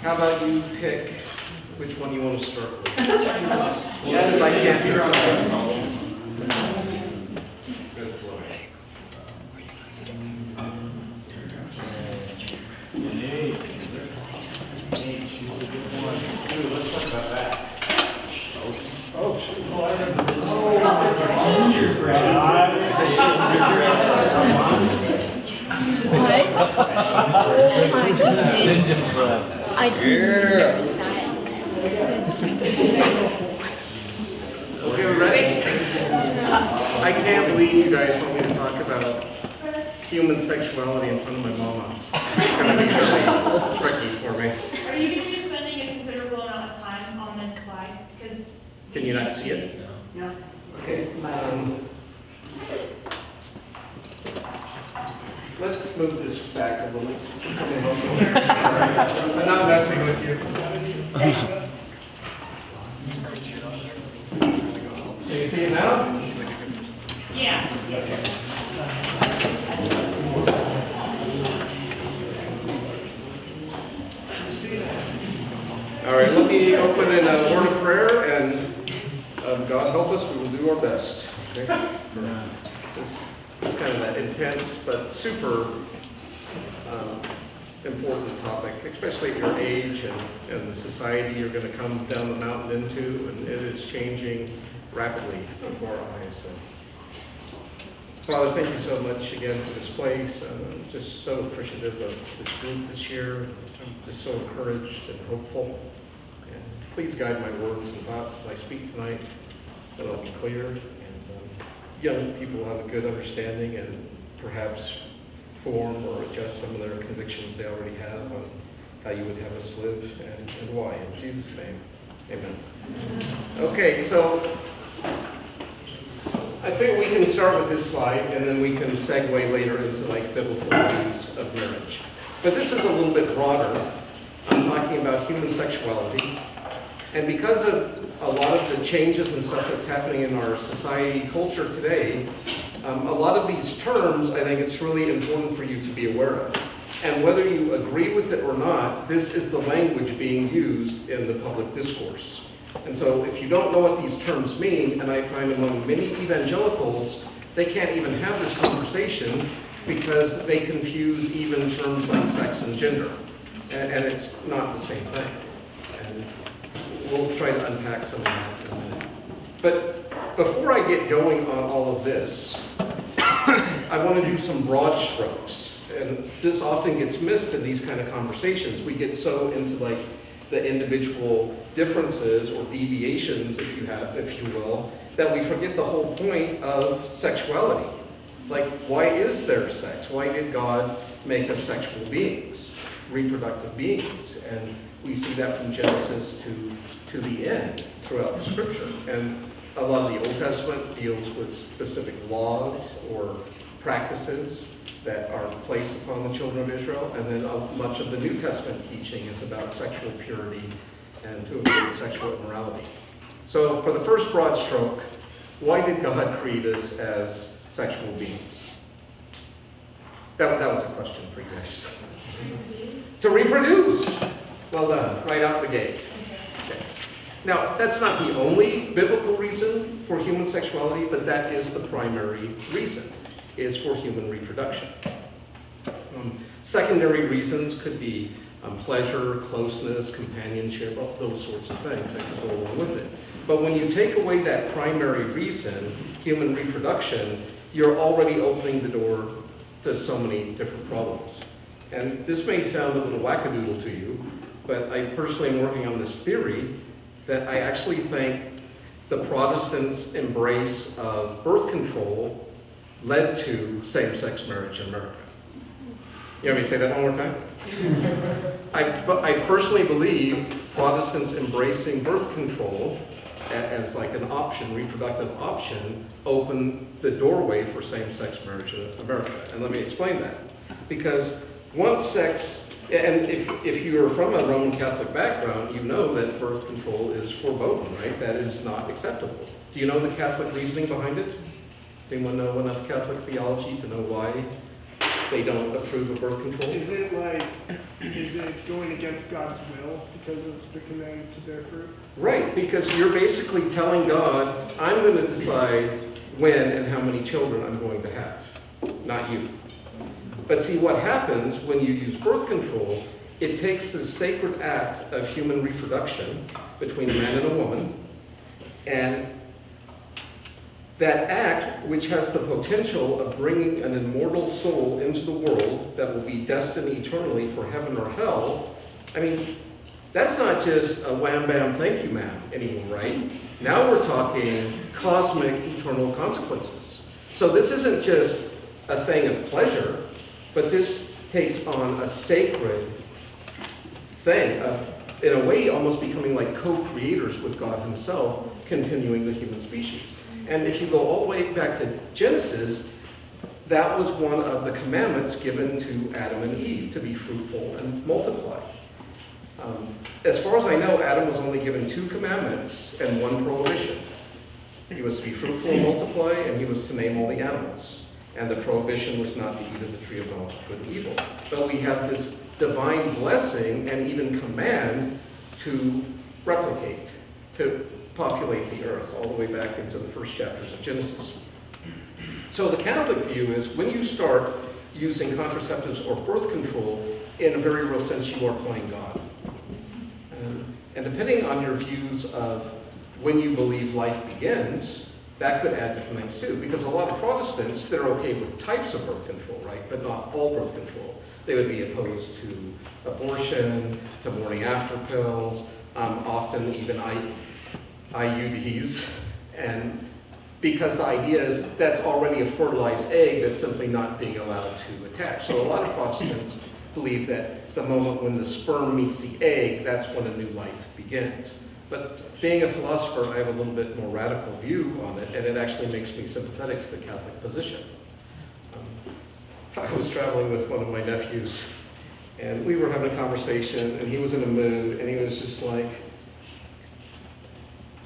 How about you pick which one you want to start with? Yes, I can't decide. Let's talk about that. Oh, shoot. Oh, I remember this. I didn't notice that. Okay, we ready? I can't believe you guys want me to talk about human sexuality in front of my mama. It's going to be really tricky for me. Are you going to be spending a considerable amount of time on this slide? Because Can you not see it? No. Okay. Let's move this back a little. I'm not messing with you. Can you see it now? yeah. All right, let me open in a word of prayer, and God help us, we will do our best. Okay? It's kind of an intense but super important topic, especially at your age and the society you're going to come down the mountain into, and it is changing rapidly before our eyes. So. Father, thank you so much again for this place. I'm just so appreciative of this group this year. I'm just so encouraged and hopeful. And please guide my words and thoughts as I speak tonight, that I'll be clear, and young people have a good understanding and perhaps form or adjust some of their convictions they already have on how you would have us live and why. In Jesus' name, amen. Okay, so I think we can start with this slide, and then we can segue later into like biblical views of marriage. But this is a little bit broader. I'm talking about human sexuality. And because of a lot of the changes and stuff that's happening in our society culture today, a lot of these terms, I think it's really important for you to be aware of. And whether you agree with it or not, this is the language being used in the public discourse. And so if you don't know what these terms mean, and I find among many evangelicals, they can't even have this conversation because they confuse even terms like sex and gender. And it's not the same thing. And we'll try to unpack some of that in a minute. But before I get going on all of this, I want to do some broad strokes. And this often gets missed in these kind of conversations. We get so into like the individual differences or deviations, if you will, that we forget the whole point of sexuality. Like, why is there sex? Why did God make us sexual beings, reproductive beings? And we see that from Genesis to the end throughout the scripture. And a lot of the Old Testament deals with specific laws or practices that are placed upon the children of Israel, and then much of the New Testament teaching is about sexual purity and to avoid sexual immorality. So for the first broad stroke, why did God create us as sexual beings? That was a question for you guys. To reproduce. Well done, right out the gate. Okay. Now, that's not the only biblical reason for human sexuality, but that is the primary reason, is for human reproduction. Secondary reasons could be pleasure, closeness, companionship, all those sorts of things that could go along with it. But when you take away that primary reason, human reproduction, you're already opening the door to so many different problems. And this may sound a little wackadoodle to you, but I personally am working on this theory that I actually think the Protestants' embrace of birth control led to same-sex marriage in America. You want me to say that one more time? I personally believe Protestants embracing birth control as like an option, reproductive option, opened the doorway for same-sex marriage in America. And let me explain that. Because once sex, and if you are from a Roman Catholic background, you know that birth control is verboten, right? That is not acceptable. Do you know the Catholic reasoning behind it? Does anyone know enough Catholic theology to know why they don't approve of birth control. Is it going against God's will because of the command to bear fruit? Right, because you're basically telling God, I'm going to decide when and how many children I'm going to have, not you. But see, what happens when you use birth control, it takes the sacred act of human reproduction between a man and a woman, and that act, which has the potential of bringing an immortal soul into the world that will be destined eternally for heaven or hell, I mean, that's not just a wham bam thank you ma'am anymore, right? Now we're talking cosmic eternal consequences. So this isn't just a thing of pleasure, but this takes on a sacred thing of, in a way, almost becoming like co-creators with God himself, continuing the human species. And if you go all the way back to Genesis, that was one of the commandments given to Adam and Eve, to be fruitful and multiply. As far as I know, Adam was only given 2 commandments and 1 prohibition. He was to be fruitful and multiply, and he was to name all the animals. And the prohibition was not to eat of the tree of knowledge of good and evil. But we have this divine blessing and even command to replicate, to populate the earth, all the way back into the first chapters of Genesis. So the Catholic view is when you start using contraceptives or birth control, in a very real sense, you are playing God. And depending on your views of when you believe life begins, that could add different things too. Because a lot of Protestants, they're okay with types of birth control, right? But not all birth control. They would be opposed to abortion, to morning after pills, often even IUDs, and because the idea is that's already a fertilized egg that's simply not being allowed to attach. So a lot of Protestants believe that the moment when the sperm meets the egg, that's when a new life begins. But being a philosopher, I have a little bit more radical view on it, and it actually makes me sympathetic to the Catholic position. I was traveling with one of my nephews, and we were having a conversation, and he was in a mood, and he was just like,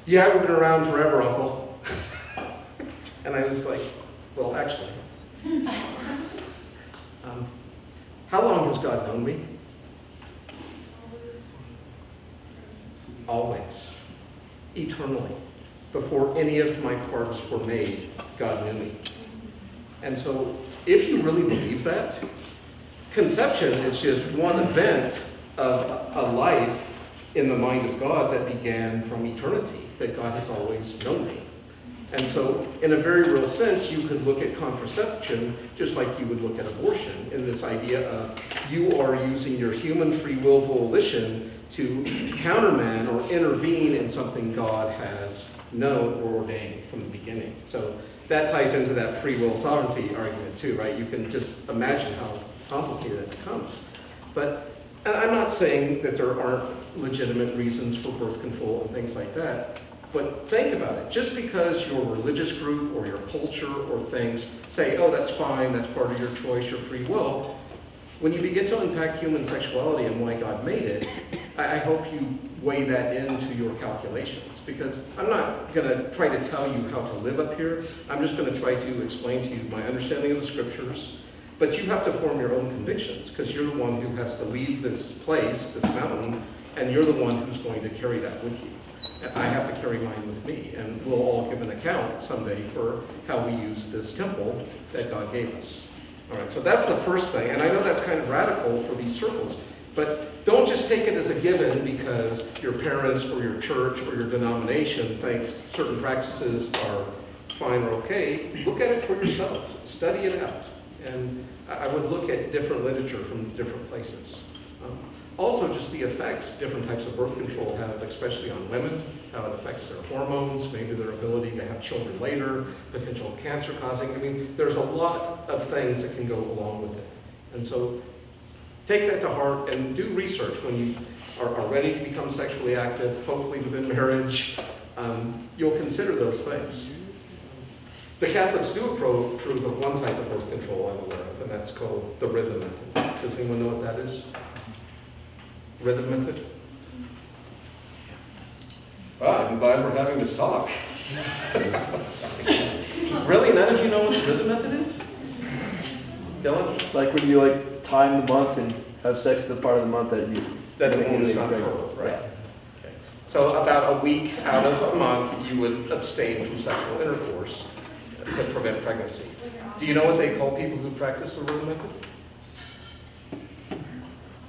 "Yeah, we've been around forever, Uncle." And I was like, "Well, actually, how long has God known me?" Always. Eternally. Before any of my parts were made, God knew me. And so, if you really believe that, conception is just one event of a life in the mind of God that began from eternity, that God has always known me. And so, in a very real sense, you could look at contraception just like you would look at abortion, in this idea of you are using your human free will volition to countermand or intervene in something God has known or ordained from the beginning. So that ties into that free will sovereignty argument too, right? You can just imagine how complicated it becomes. But, and I'm not saying that there aren't legitimate reasons for birth control and things like that, but think about it. Just because your religious group or your culture or things say, oh, that's fine, that's part of your choice, your free will, when you begin to unpack human sexuality and why God made it, I hope you weigh that into your calculations, because I'm not going to try to tell you how to live up here. I'm just going to try to explain to you my understanding of the scriptures, but you have to form your own convictions, because you're the one who has to leave this place, this mountain, and you're the one who's going to carry that with you. And I have to carry mine with me, and we'll all give an account someday for how we use this temple that God gave us. All right, so that's the first thing, and I know that's kind of radical for these circles, but don't just take it as a given because your parents or your church or your denomination thinks certain practices are fine or okay. Look at it for yourself. Study it out. And I would look at different literature from different places. Also, just the effects different types of birth control have, especially on women, how it affects their hormones, maybe their ability to have children later, potential cancer causing. I mean, there's a lot of things that can go along with it. And so take that to heart and do research when you are ready to become sexually active, hopefully within marriage. You'll consider those things. The Catholics do approve of one type of birth control I'm aware of, and that's called the rhythm method. Does anyone know what that is? Rhythm method? Wow, I'm glad we're having this talk. Really, none of you know what the rhythm method is? Dylan? It's like when you like time the month and have sex the part of the month that you. That the woman is not fertile, right? Okay. So about a week out of a month, you would abstain from sexual intercourse to prevent pregnancy. Do you know what they call people who practice the Rowe method?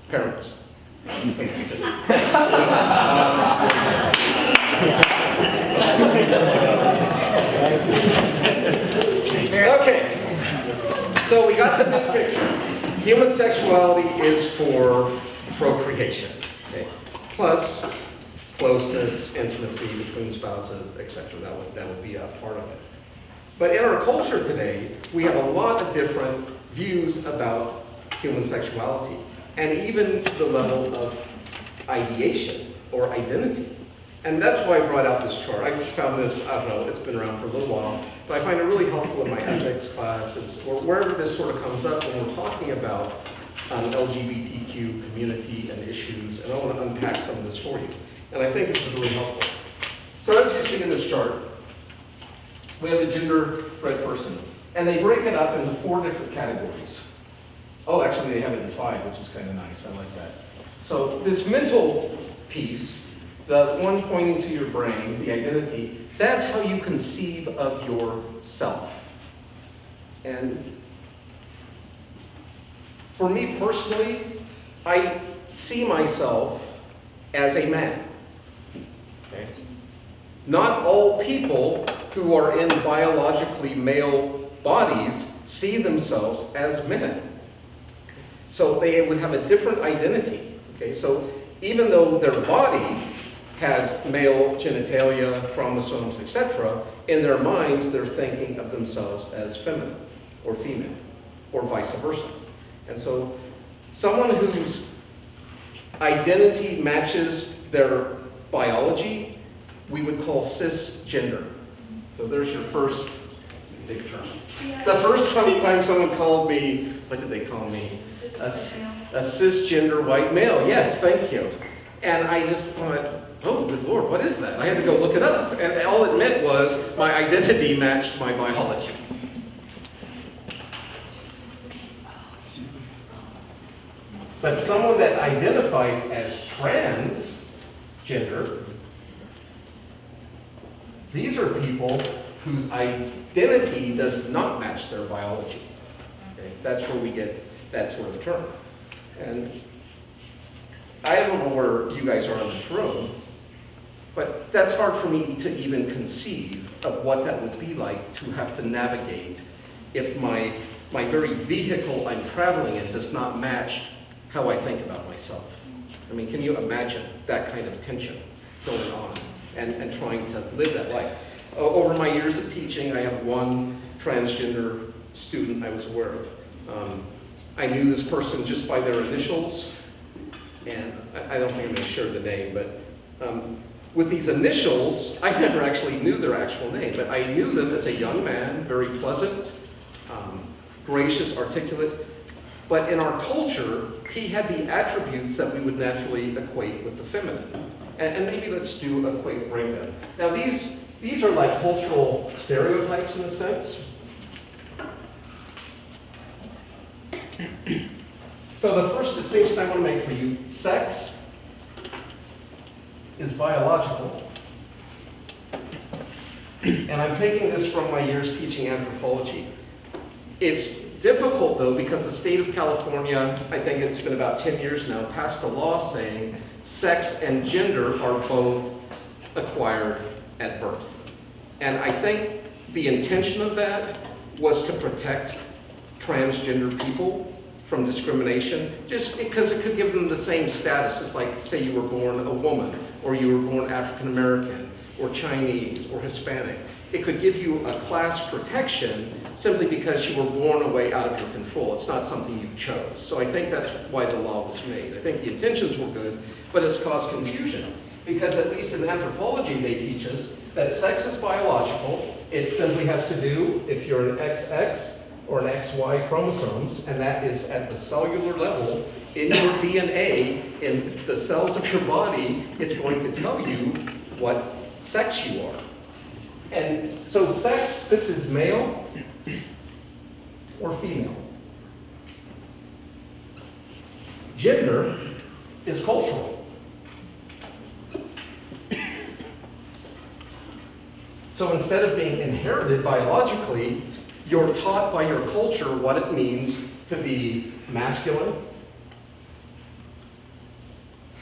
Parents. Okay, so we got the big picture. Human sexuality is for procreation, okay? Plus closeness, intimacy between spouses, etc. That would be a part of it. But in our culture today, we have a lot of different views about human sexuality, and even to the level of ideation or identity. And that's why I brought out this chart. I found this, I don't know, it's been around for a little while, but I find it really helpful in my ethics classes, or wherever this sort of comes up when we're talking about LGBTQ community and issues, and I want to unpack some of this for you. And I think this is really helpful. So as you see in this chart, we have the gender-read person, and they break it up into 4 different categories. Oh, actually they have it in 5, which is kind of nice, I like that. So this mental piece, the one pointing to your brain, the identity, that's how you conceive of yourself. And for me personally, I see myself as a man. Okay? Not all people who are in biologically male bodies see themselves as men. So they would have a different identity. Okay? So even though their body has male genitalia, chromosomes, etc., in their minds they're thinking of themselves as feminine or female, or vice versa. And so someone whose identity matches their biology, we would call cisgender. So there's your first big term. The first time someone called me, what did they call me? A cisgender white male. Yes, thank you. And I just thought, oh, good Lord, what is that? I had to go look it up. And all it meant was my identity matched my biology. But someone that identifies as transgender, these are people whose identity does not match their biology. Okay? That's where we get that sort of term. And I don't know where you guys are in this room, but that's hard for me to even conceive of what that would be like to have to navigate if my very vehicle I'm traveling in does not match how I think about myself. I mean, can you imagine that kind of tension going on and trying to live that life? Over my years of teaching, I have one transgender student I was aware of. I knew this person just by their initials, and I don't think I'm going to share the name, but with these initials, I never actually knew their actual name, but I knew them as a young man, very pleasant, gracious, articulate. But in our culture, he had the attributes that we would naturally equate with the feminine. And maybe let's do a quick breakdown. Now these are like cultural stereotypes in a sense. So the first distinction I want to make for you, sex is biological. And I'm taking this from my years teaching anthropology. It's difficult though because the state of California, I think it's been about 10 years now, passed a law saying sex and gender are both acquired at birth. And I think the intention of that was to protect transgender people from discrimination, just because it could give them the same status as, like, say you were born a woman, or you were born African American, or Chinese, or Hispanic. It could give you a class protection simply because you were born away out of your control. It's not something you chose. So I think that's why the law was made. I think the intentions were good, but it's caused confusion. Because at least in anthropology, they teach us that sex is biological. It simply has to do if you're an XX or an XY chromosomes, and that is at the cellular level in your DNA, in the cells of your body, it's going to tell you what sex you are. And so sex, this is male or female. Gender is cultural. So instead of being inherited biologically, you're taught by your culture what it means to be masculine.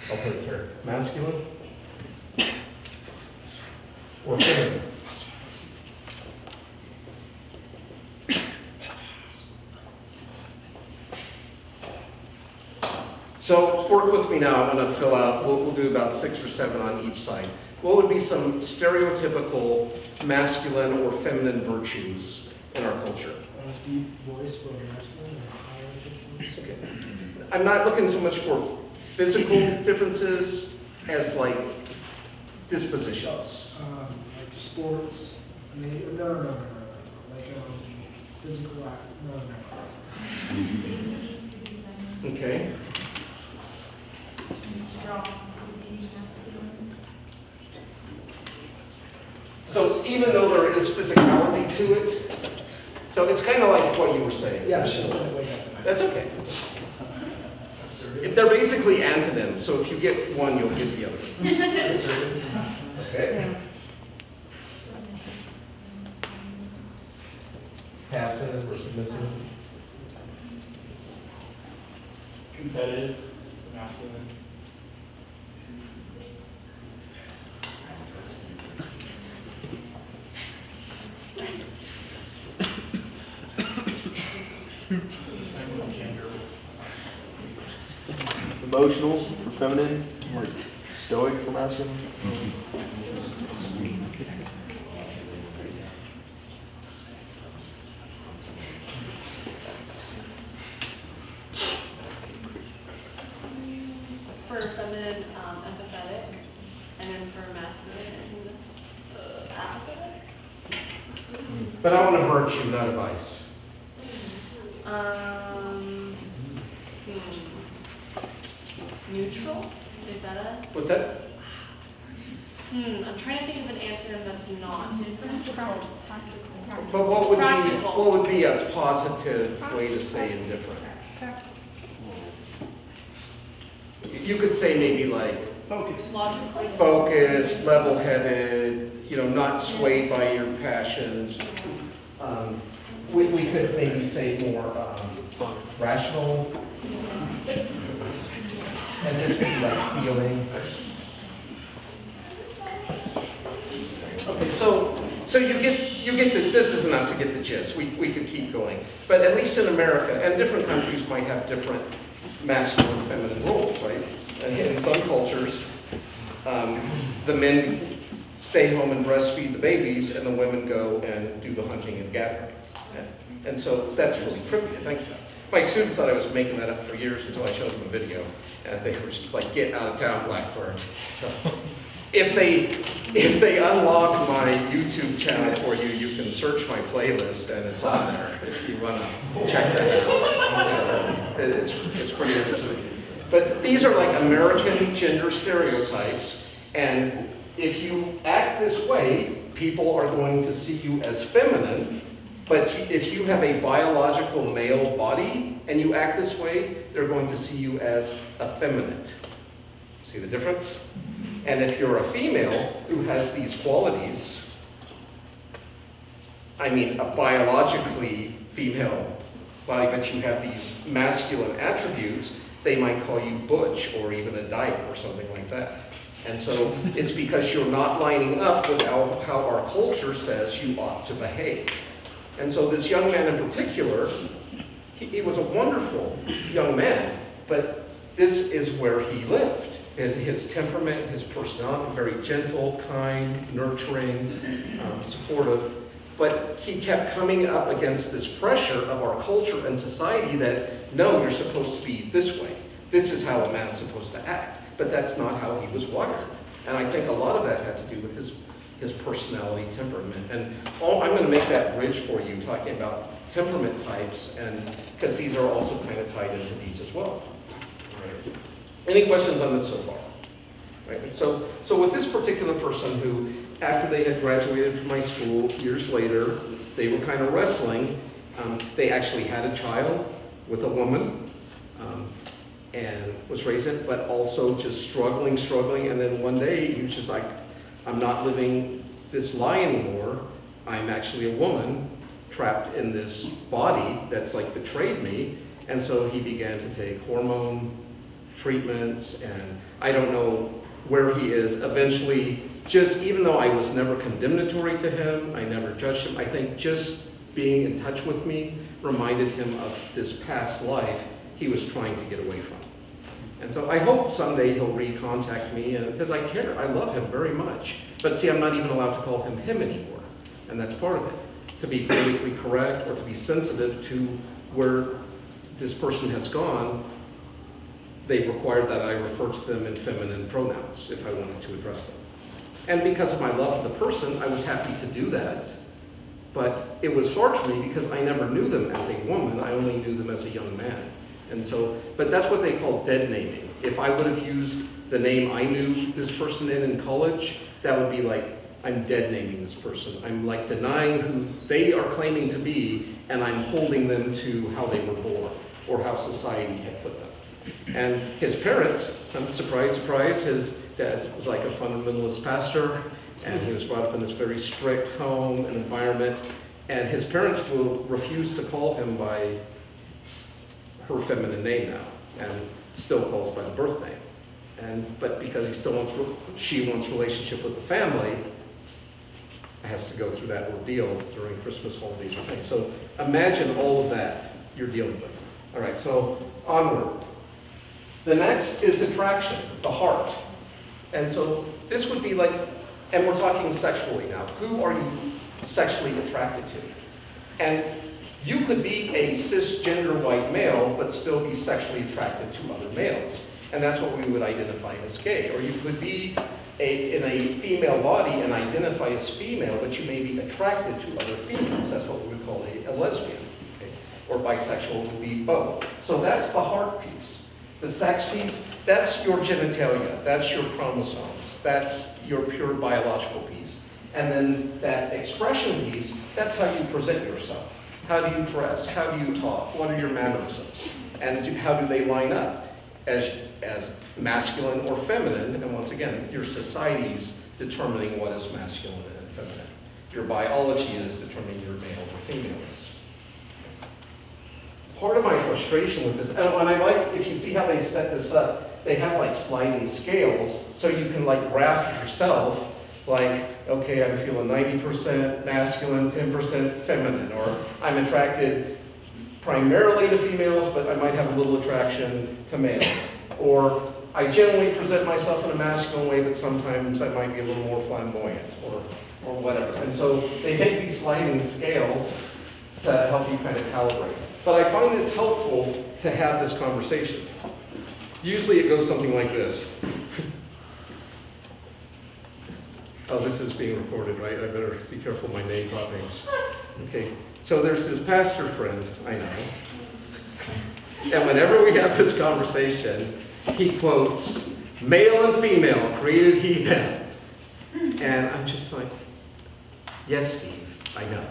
I'll put it here. Masculine or feminine. So work with me now. I'm going to fill out, we'll do about 6 or 7 on each side. What would be some stereotypical masculine or feminine virtues in our culture? A deep voice for masculine or higher pitched voice. Okay. I'm not looking so much for physical differences as like dispositions. Like sports. No. Like physical act. No. Okay. Strong. So even though there is physicality to it, so it's kind of like what you were saying. Yeah, she said it way up. That's okay. They're basically antonyms, so if you get one, you'll get the other. Okay. Passive or submissive? Competitive, masculine. Emotional for feminine, or stoic for masculine. For feminine, empathetic, and then for masculine, apathetic. But I want a virtue, not a vice. Neutral? Is that a? What's that? I'm trying to think of an answer that's not. But what would be, Practical. what would be a positive way to say indifferent? You could say maybe like Focus. Logically? focused, level-headed, you know, not swayed by your passions. We could maybe say more rational. And this could be like feeling. Okay, so you get the, this is enough to get the gist. We could keep going. But at least in America, and different countries might have different masculine and feminine roles, right? And in some cultures, the men stay home and breastfeed the babies, and the women go and do the hunting and gathering. And so that's really trippy to think. My students thought I was making that up for years until I showed them a video, and they were just like, "Get out of town, Blackbird." So if they unlock my YouTube channel for you, you can search my playlist, and it's on there if you want to check that out. It's pretty interesting. But these are like American gender stereotypes, and if you act this way, people are going to see you as feminine. But if you have a biological male body and you act this way, they're going to see you as effeminate. See the difference? And if you're a female who has these qualities, I mean a biologically female body, but you have these masculine attributes, they might call you butch or even a dyke or something like that. And so it's because you're not lining up with how our culture says you ought to behave. And so this young man in particular, he was a wonderful young man, but this is where he lived. His temperament, his personality, very gentle, kind, nurturing, supportive. But he kept coming up against this pressure of our culture and society that, no, you're supposed to be this way. This is how a man's supposed to act. But that's not how he was wired. And I think a lot of that had to do with his personality, temperament. And I'm going to make that bridge for you, talking about temperament types, and because these are also kind of tied into these as well. Right. Any questions on this so far? Right. So with this particular person who, after they had graduated from my school, years later, they were kind of wrestling. They actually had a child with a woman. and was raised in, but also just struggling. And then one day he was just like, I'm not living this lie anymore. I'm actually a woman trapped in this body that's like betrayed me. And so he began to take hormone treatments, and I don't know where he is. Eventually, just even though I was never condemnatory to him, I never judged him, I think just being in touch with me reminded him of this past life he was trying to get away from. And so I hope someday he'll recontact me, because I care, I love him very much. But see, I'm not even allowed to call him him anymore, and that's part of it. To be politically correct or to be sensitive to where this person has gone, they required that I refer to them in feminine pronouns if I wanted to address them. And because of my love for the person, I was happy to do that. But it was hard for me because I never knew them as a woman, I only knew them as a young man. And so, but that's what they call dead naming. If I would have used the name I knew this person in college, that would be like, I'm dead naming this person. I'm like denying who they are claiming to be, and I'm holding them to how they were born or how society had put them. And his parents, surprise, surprise, his dad was like a fundamentalist pastor, and he was brought up in this very strict home and environment, and his parents will refuse to call him by her feminine name now, and still calls by the birth name. But because she wants relationship with the family, has to go through that ordeal during Christmas holidays or things. So imagine all of that you're dealing with. All right, so onward. The next is attraction, the heart. And so this would be like, and we're talking sexually now. Who are you sexually attracted to? And you could be a cisgender white male, but still be sexually attracted to other males. And that's what we would identify as gay. Or you could be in a female body and identify as female, but you may be attracted to other females. That's what we would call a lesbian. Okay? Or bisexual would be both. So that's the heart piece. The sex piece, that's your genitalia. That's your chromosomes. That's your pure biological piece. And then that expression piece, that's how you present yourself. How do you dress? How do you talk? What are your mannerisms? And how do they line up as masculine or feminine? And once again, your society's determining what is masculine and feminine. Your biology is determining your male or female is. Part of my frustration with this, and I like, if you see how they set this up, they have like sliding scales, so you can like graph yourself, like, okay, I'm feeling 90% masculine, 10% feminine, or I'm attracted primarily to females, but I might have a little attraction to males. Or I generally present myself in a masculine way, but sometimes I might be a little more flamboyant, or whatever. And so they make these sliding scales to help you kind of calibrate. But I find this helpful to have this conversation. Usually it goes something like this. Oh, this is being recorded, right? I better be careful of my name droppings. Okay, so there's this pastor friend I know. And whenever we have this conversation, he quotes, "Male and female created he them." And I'm just like, yes, Steve, I know.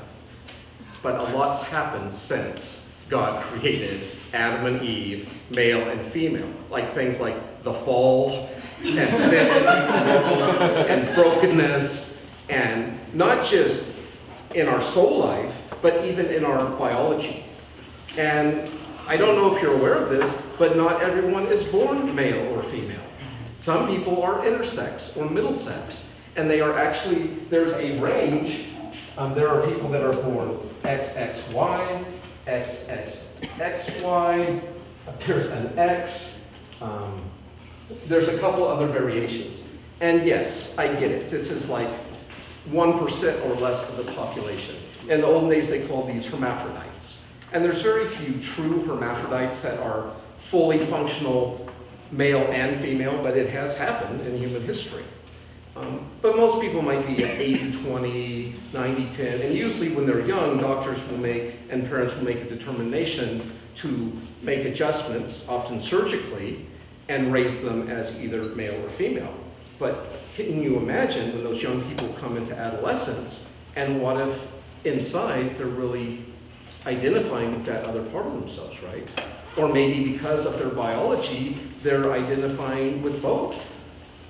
But a lot's happened since God created Adam and Eve, male and female. Like things like the fall, and sin, and brokenness, and not just in our soul life, but even in our biology. And I don't know if you're aware of this, but not everyone is born male or female. Some people are intersex or middle sex, and they are actually, there's a range. There are people that are born XXY, XXXY, there's an X, there's a couple other variations. And yes, I get it. This is like 1% or less of the population. In the olden days, they called these hermaphrodites. And there's very few true hermaphrodites that are fully functional male and female, but it has happened in human history. But most people might be at 80-20, 90-10, and usually when they're young, doctors will make, and parents will make a determination to make adjustments, often surgically, and raise them as either male or female. But can you imagine when those young people come into adolescence, and what if inside they're really identifying with that other part of themselves, right? Or maybe because of their biology, they're identifying with both.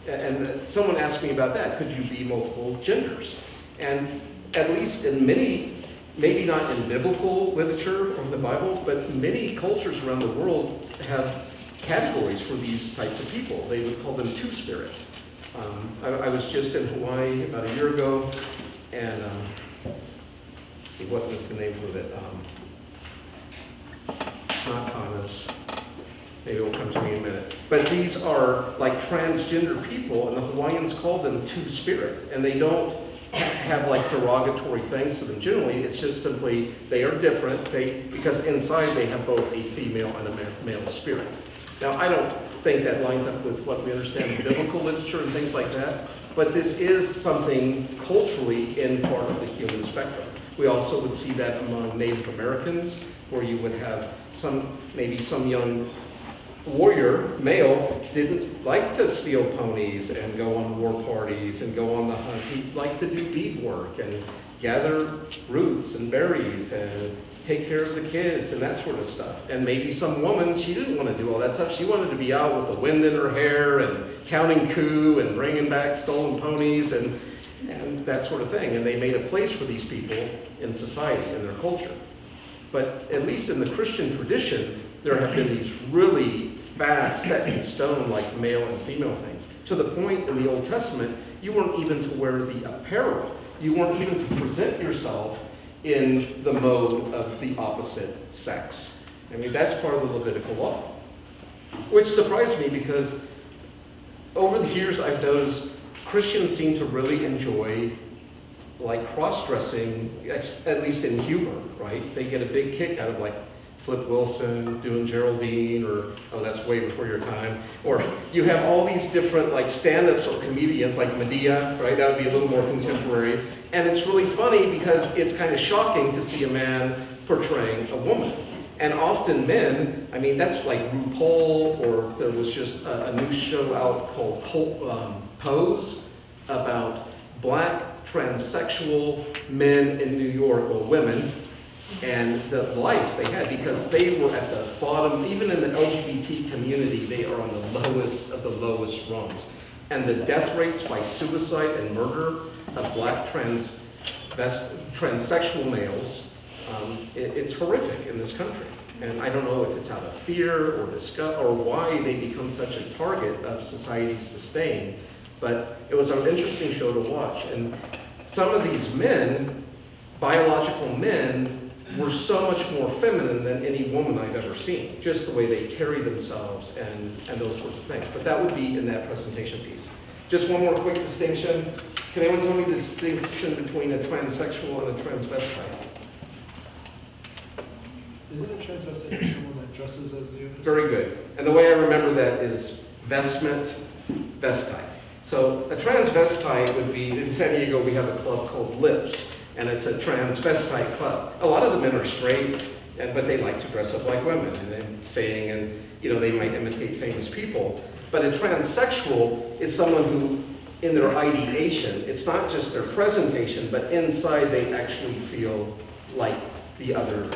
And someone asked me about that. Could you be multiple genders? And at least in many, maybe not in biblical literature or the Bible, but many cultures around the world have categories for these types of people. They would call them two-spirit. I was just in Hawaii about a year ago, and let's see, what was the name of it? It's not Kanas. Maybe it will come to me in a minute. But these are like transgender people, and the Hawaiians call them two-spirit, and they don't have like derogatory things to them. Generally, it's just simply they are different because inside they have both a female and a male spirit. Now, I don't think that lines up with what we understand in biblical literature and things like that, but this is something culturally in part of the human spectrum. We also would see that among Native Americans, where you would have maybe some young warrior, male, didn't like to steal ponies and go on war parties and go on the hunts. He liked to do beadwork and gather roots and berries and take care of the kids and that sort of stuff. And maybe some woman, she didn't want to do all that stuff. She wanted to be out with the wind in her hair and counting coup and bringing back stolen ponies and that sort of thing. And they made a place for these people in society, in their culture. But at least in the Christian tradition, there have been these really fast, set in stone, like male and female things. To the point in the Old Testament, you weren't even to wear the apparel. You weren't even to present yourself in the mode of the opposite sex. I mean, that's part of the Levitical law. Which surprised me because over the years I've noticed Christians seem to really enjoy like cross-dressing, at least in humor, right? They get a big kick out of like Flip Wilson doing Geraldine, or, oh, that's way before your time. Or you have all these different like stand-ups or comedians like Medea, right? That would be a little more contemporary. And it's really funny because it's kind of shocking to see a man portraying a woman. And often men, I mean, that's like RuPaul, or there was just a new show out called Pose about black transsexual men in New York, or women, and the life they had, because they were at the bottom, even in the LGBT community, they are on the lowest of the lowest rungs. And the death rates by suicide and murder of black transsexual males, it's horrific in this country. And I don't know if it's out of fear or disgust or why they become such a target of society's disdain, but it was an interesting show to watch. And some of these men, biological men, were so much more feminine than any woman I've ever seen, just the way they carry themselves and those sorts of things. But that would be in that presentation piece. Just one more quick distinction. Can anyone tell me the distinction between a transsexual and a transvestite? Isn't a transvestite someone that dresses as the other? Very good. And the way I remember that is vestment, vestite. So a transvestite would be, in San Diego we have a club called Lips, and it's a transvestite club. A lot of the men are straight, but they like to dress up like women and then sing, and they might imitate famous people. But a transsexual is someone who, in their ideation, it's not just their presentation, but inside they actually feel like the other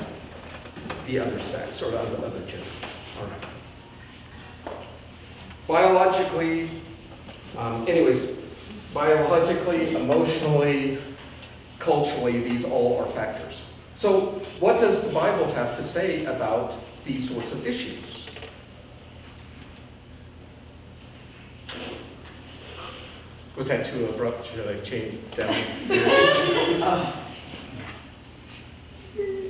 sex or the other gender. All right. Biologically, biologically, emotionally, culturally, these all are factors. So what does the Bible have to say about these sorts of issues? Was that too abrupt? Should I change that?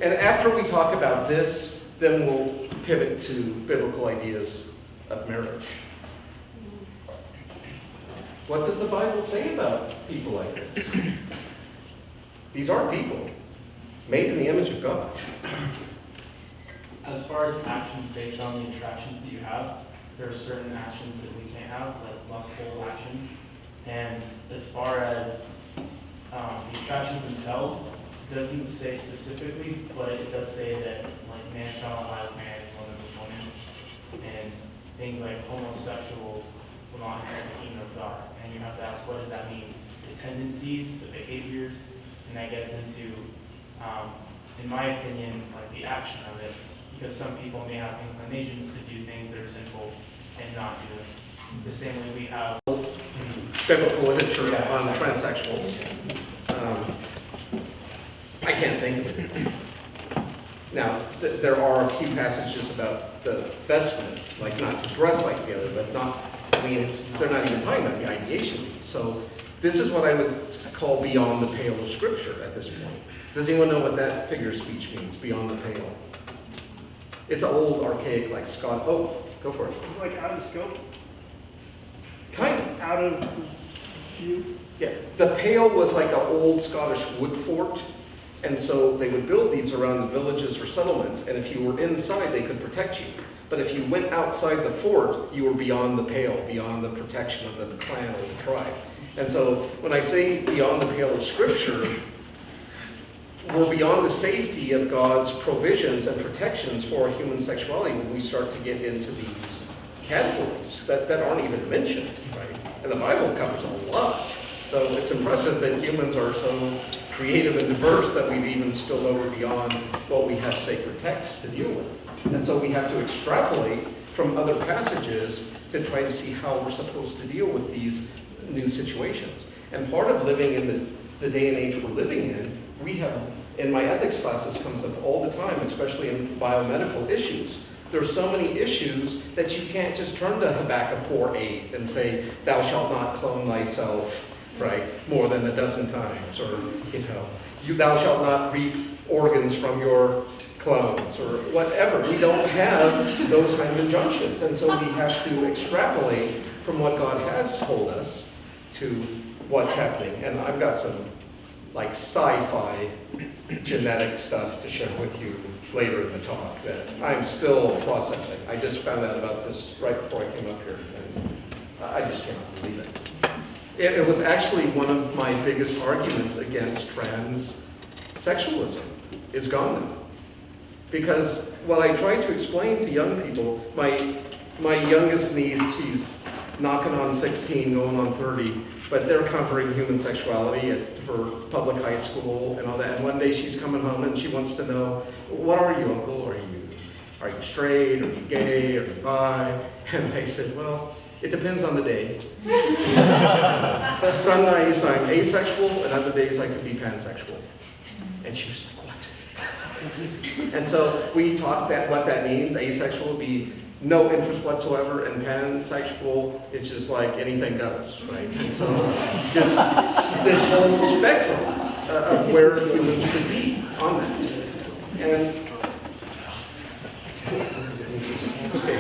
And after we talk about this, then we'll pivot to biblical ideas of marriage. What does the Bible say about people like this? These are people, made in the image of God. As far as actions based on the attractions that you have, there are certain actions that we can't have, like lustful actions. And as far as the attractions themselves, it doesn't say specifically, but it does say that like man shall not lie with man, woman with woman, and things like homosexuals will not inherit the kingdom of God. And you have to ask, what does that mean? The tendencies, the behaviors, and that gets into, in my opinion, like the action of it. because some people may have inclinations to do things that are sinful and not do it. The same way we have Biblical literature Yeah. on transsexuals. I can't think of it. Now, there are a few passages about the vestment, like not to dress like the other, but not, I mean, they're not even talking about the ideation. So this is what I would call beyond the pale of Scripture at this point. Does anyone know what that figure of speech means, beyond the pale? It's old, archaic, like Scott. Oh, go for it. Like out of scope, Kind of. out of view. Yeah, the pale was like an old Scottish wood fort, and so they would build these around the villages or settlements, and if you were inside, they could protect you. But if you went outside the fort, you were beyond the pale, beyond the protection of the clan or the tribe. And so when I say beyond the pale of Scripture, we're beyond the safety of God's provisions and protections for human sexuality when we start to get into these categories that aren't even mentioned, right? And the Bible covers a lot. So it's impressive that humans are so creative and diverse that we've even spilled over beyond what we have sacred texts to deal with. And so we have to extrapolate from other passages to try to see how we're supposed to deal with these new situations. And part of living in the day and age we're living in, we have, in my ethics classes comes up all the time, especially in biomedical issues. There's so many issues that you can't just turn to Habakkuk 4:8 and say, thou shalt not clone thyself, right, more than a dozen times, or, thou shalt not reap organs from your clones, or whatever. We don't have those kind of injunctions, and so we have to extrapolate from what God has told us to what's happening. And I've got some like sci-fi genetic stuff to share with you later in the talk that I'm still processing. I just found out about this right before I came up here, and I just cannot believe it. It was actually one of my biggest arguments against transsexualism is gone now. Because what I try to explain to young people, my youngest niece, she's knocking on 16, going on 30, but they're covering human sexuality at her public high school and all that. And one day she's coming home and she wants to know, what are you, uncle? Are you straight? Are you gay? Are you bi? And I said, well, it depends on the day. Some days I'm asexual, and other days I could be pansexual. And she was like, what? And so we talked what that means. Asexual would be no interest whatsoever, and pansexual, it's just like anything goes, right? And so just this whole spectrum of where humans could be on that. And okay.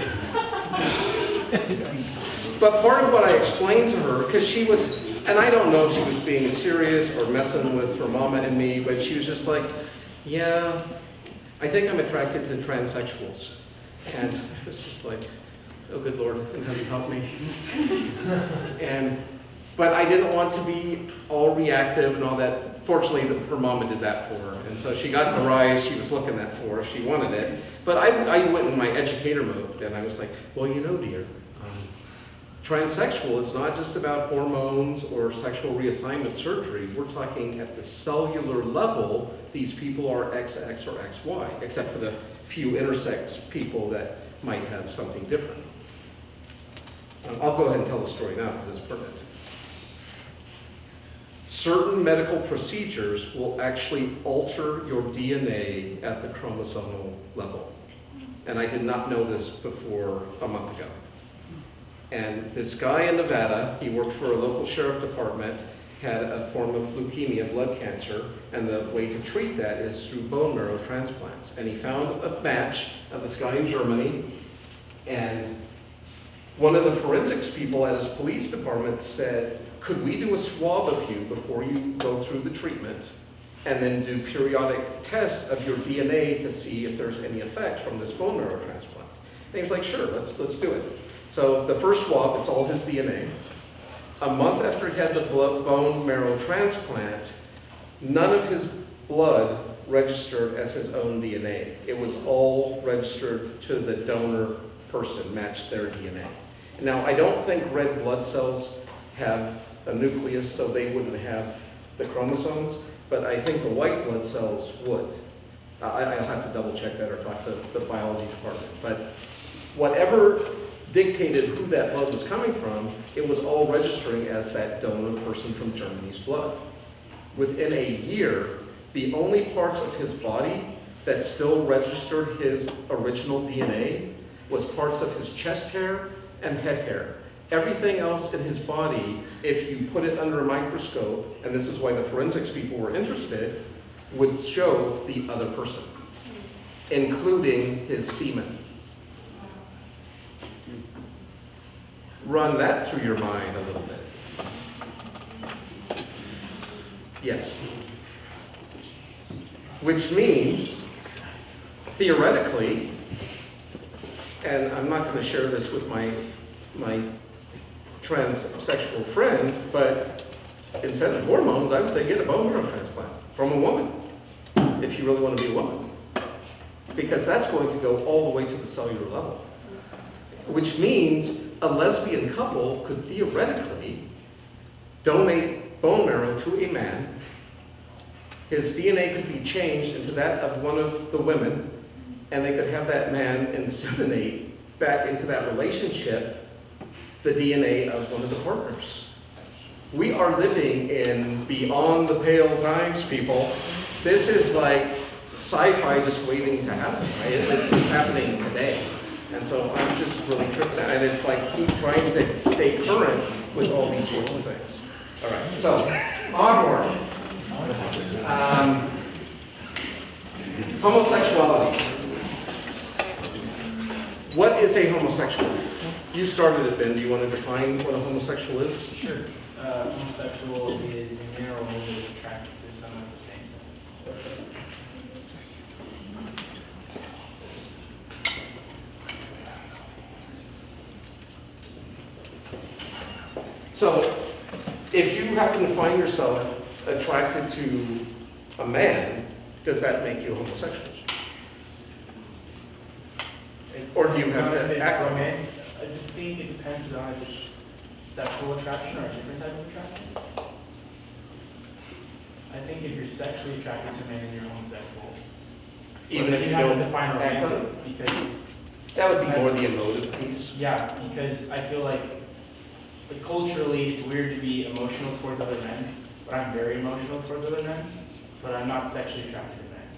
But part of what I explained to her, because she was, and I don't know if she was being serious or messing with her mama and me, but she was just like, yeah, I think I'm attracted to transsexuals. And it was just like, oh good Lord, and how do you help me? But I didn't want to be all reactive and all that. Fortunately, her mama did that for her. And so she got the rise she was looking at for if she wanted it. But I went in my educator mode, and I was like, well, you know, dear, transsexual, it's not just about hormones or sexual reassignment surgery. We're talking at the cellular level, these people are XX or XY, except for the few intersex people that might have something different. I'll go ahead and tell the story now because it's pertinent. Certain medical procedures will actually alter your DNA at the chromosomal level. And I did not know this before a month ago. And this guy in Nevada, he worked for a local sheriff department, had a form of leukemia, blood cancer, and the way to treat that is through bone marrow transplants. And he found a match of this guy in Germany, and one of the forensics people at his police department said, could we do a swab of you before you go through the treatment, and then do periodic tests of your DNA to see if there's any effect from this bone marrow transplant? And he was like, sure, let's do it. So the first swab, it's all his DNA. A month after he had the bone marrow transplant, none of his blood registered as his own DNA. It was all registered to the donor person, matched their DNA. Now, I don't think red blood cells have a nucleus, so they wouldn't have the chromosomes, but I think the white blood cells would. I'll have to double check that or talk to the biology department. But whatever dictated who that blood was coming from, it was all registering as that donor person from Germany's blood. Within a year, the only parts of his body that still registered his original DNA was parts of his chest hair and head hair. Everything else in his body, if you put it under a microscope, and this is why the forensics people were interested, would show the other person, including his semen. Run that through your mind a little bit. Yes. Which means, theoretically, and I'm not going to share this with my transsexual friend, but instead of hormones, I would say get a bone marrow transplant from a woman, if you really want to be a woman. Because that's going to go all the way to the cellular level. Which means a lesbian couple could theoretically donate bone marrow to a man. His DNA could be changed into that of one of the women, and they could have that man inseminate back into that relationship the DNA of one of the partners. We are living in beyond the pale times, people. This is like sci-fi just waiting to happen, right? It's happening today. And so I'm just really tripped out. And it's like keep trying to stay current with all these sorts of things. All right, so onward. Homosexuality. What is a homosexual? You started it, Ben. Do you want to define what a homosexual is? Sure. Homosexual is a male who is attracted to someone of the same sex. So, if you happen to find yourself attracted to a man, does that make you homosexual? Or do you have to act on it? I just think it depends on if it's sexual attraction or a different type of attraction. I think if you're sexually attracted to a man, you're homosexual. Even if you have don't to define act on romantic, it? because That would be more the emotive piece. yeah, because I feel like culturally it's weird to be emotional towards other men, but I'm very emotional towards other men, but I'm not sexually attracted to men.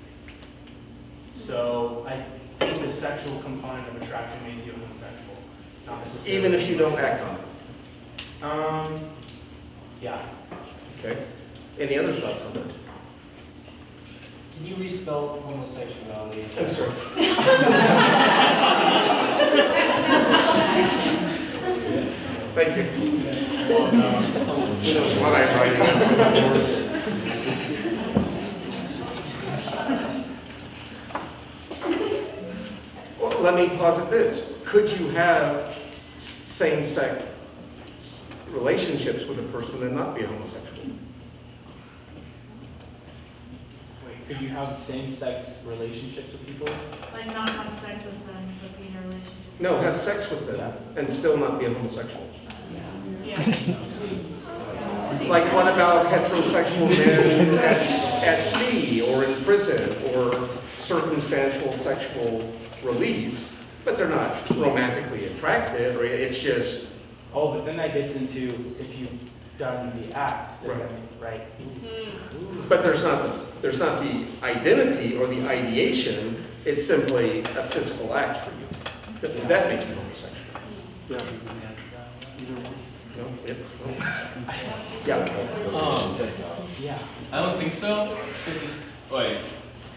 So I think the sexual component of attraction makes you homosexual, not necessarily. Even if you don't act on it. Yeah. Okay. Any other thoughts on that? Can you respell homosexuality? I'm sorry. Thank you. You know what I'm writing. Well, let me posit this. Could you have same-sex relationships with a person and not be a homosexual? Wait, could you have same-sex relationships with people? Like not have sex with them, but be in a relationship. No, have sex with them and still not be a homosexual. Yeah. Like what about heterosexual men at sea or in prison or circumstantial sexual release, but they're not romantically attracted, or it's just... Oh, but then that gets into if you've done the act, does that Right. mean, right? But there's not the identity or the ideation, it's simply a physical act for you. That makes you homosexual. No? Yep. No? Yeah. Yeah. I don't think so. Like,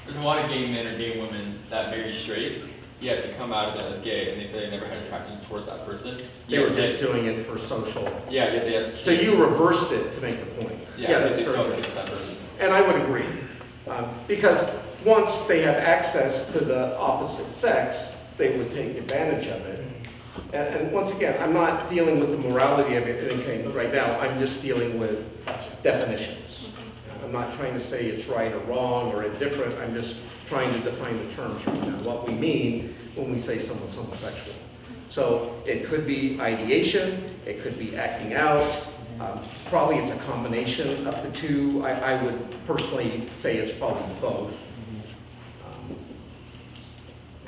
there's a lot of gay men or gay women that marry straight, yet they come out of it as gay, and they say they never had attraction towards that person. They were just doing it for social. Yeah, yet they have. So you reversed it to make the point. Yeah, that's they very celebrate good. that person. And I would agree. Because once they have access to the opposite sex, they would take advantage of it. And once again, I'm not dealing with the morality of anything right now. I'm just dealing with definitions. I'm not trying to say it's right or wrong or indifferent. I'm just trying to define the terms right now, what we mean when we say someone's homosexual. So it could be ideation, it could be acting out. Probably it's a combination of the two. I would personally say it's probably both.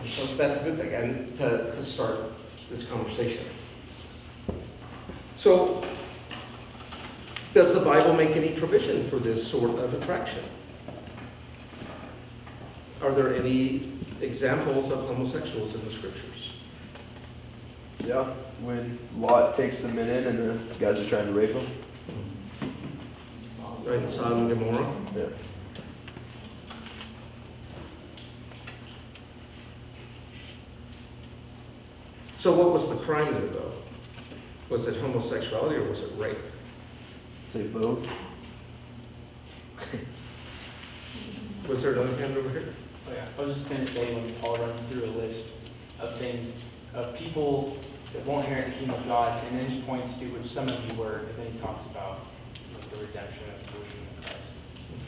So that's a good thing, and to start this conversation. So, does the Bible make any provision for this sort of attraction? Are there any examples of homosexuals in the scriptures? Yeah, when Lot takes the men in and the guys are trying to rape them. Right, Sodom and Gomorrah? Yeah. So what was the crime there, though? Was it homosexuality or was it rape? Say both. Was there another hand over here? Oh, yeah. I was just going to say, when Paul runs through a list of things, of people that won't inherit the kingdom of God, and then he points to which some of you were, and then he talks about the redemption of believing in Christ.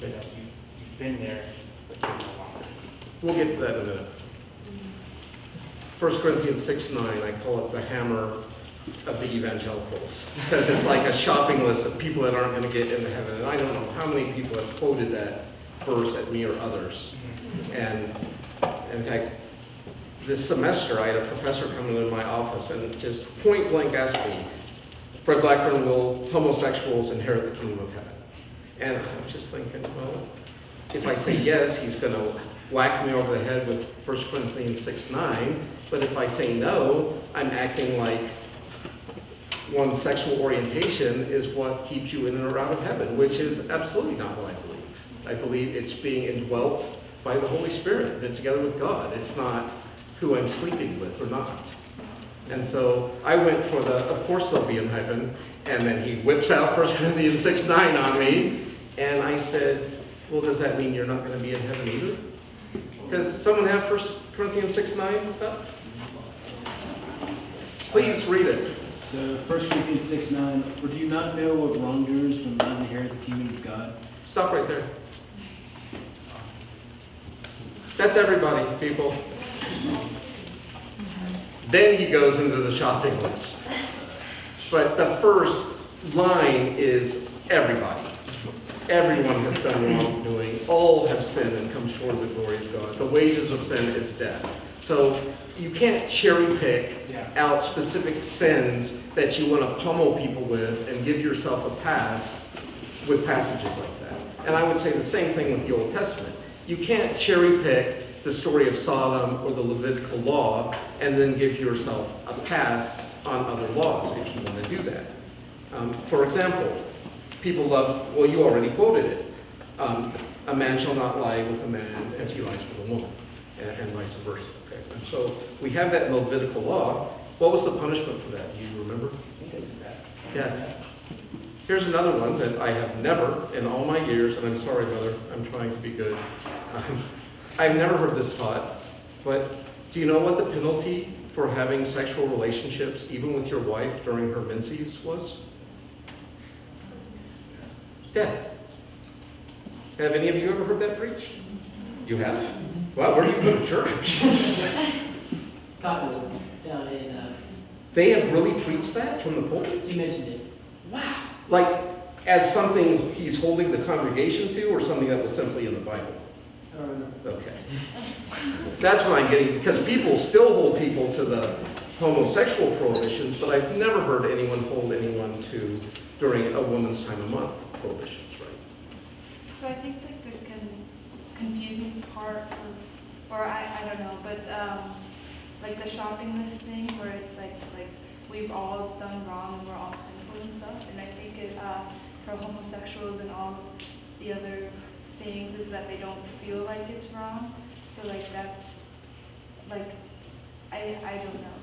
You know, you've been there, but you're no longer. We'll get to that in a minute. 1 Corinthians 6:9, I call it the hammer of the evangelicals, because it's like a shopping list of people that aren't going to get into heaven. And I don't know how many people have quoted that verse at me or others. And in fact, this semester I had a professor come into my office and just point blank asked me, Fred Blackburn, will homosexuals inherit the kingdom of heaven? And I'm just thinking, well, if I say yes, he's going to whack me over the head with 1 Corinthians 6:9. But if I say no, I'm acting like one's sexual orientation is what keeps you in or out of heaven, which is absolutely not what I believe. I believe it's being indwelt by the Holy Spirit, that together with God. It's not who I'm sleeping with or not. And so I went for the, of course they'll be in heaven, and then he whips out 1 Corinthians 6:9 on me, and I said, well, does that mean you're not going to be in heaven either? Does someone have 1 Corinthians 6:9 up? Please read it. So 1 Corinthians 6:9, for do you not know what wrongdoers will not inherit the kingdom of God? Stop right there. That's everybody, people. Then he goes into the shopping list. But the first line is everybody. Everyone has done wrongdoing. All have sinned and come short of the glory of God. The wages of sin is death. So you can't cherry pick out specific sins that you want to pummel people with and give yourself a pass with passages like that. And I would say the same thing with the Old Testament. You can't cherry pick the story of Sodom or the Levitical law and then give yourself a pass on other laws if you want to do that. For example, people love, well, you already quoted it. A man shall not lie with a man as he lies with a woman, and vice versa. Okay? And so we have that in the Levitical law. What was the punishment for that? Do you remember? I think it was that. Yeah. Here's another one that I have never, in all my years, and I'm sorry, Mother, I'm trying to be good. I've never heard this taught, but do you know what the penalty for having sexual relationships, even with your wife, during her menses was? Death. Have any of you ever heard that preached? You have? Well, where do you go to church? Cottonwood, down in, They have really preached that from the pulpit? you mentioned it. Wow. Like, as something he's holding the congregation to, or something that was simply in the Bible? Okay. That's what I'm getting, because people still hold people to the homosexual prohibitions, but I've never heard anyone hold anyone to, during a woman's time of month prohibitions, right? So I think like the confusing part, or I don't know, but like the shopping list thing where it's like we've all done wrong and we're all sinful and stuff. And I think it, for homosexuals and all the other things is that they don't feel like it's wrong. So like that's like I don't know.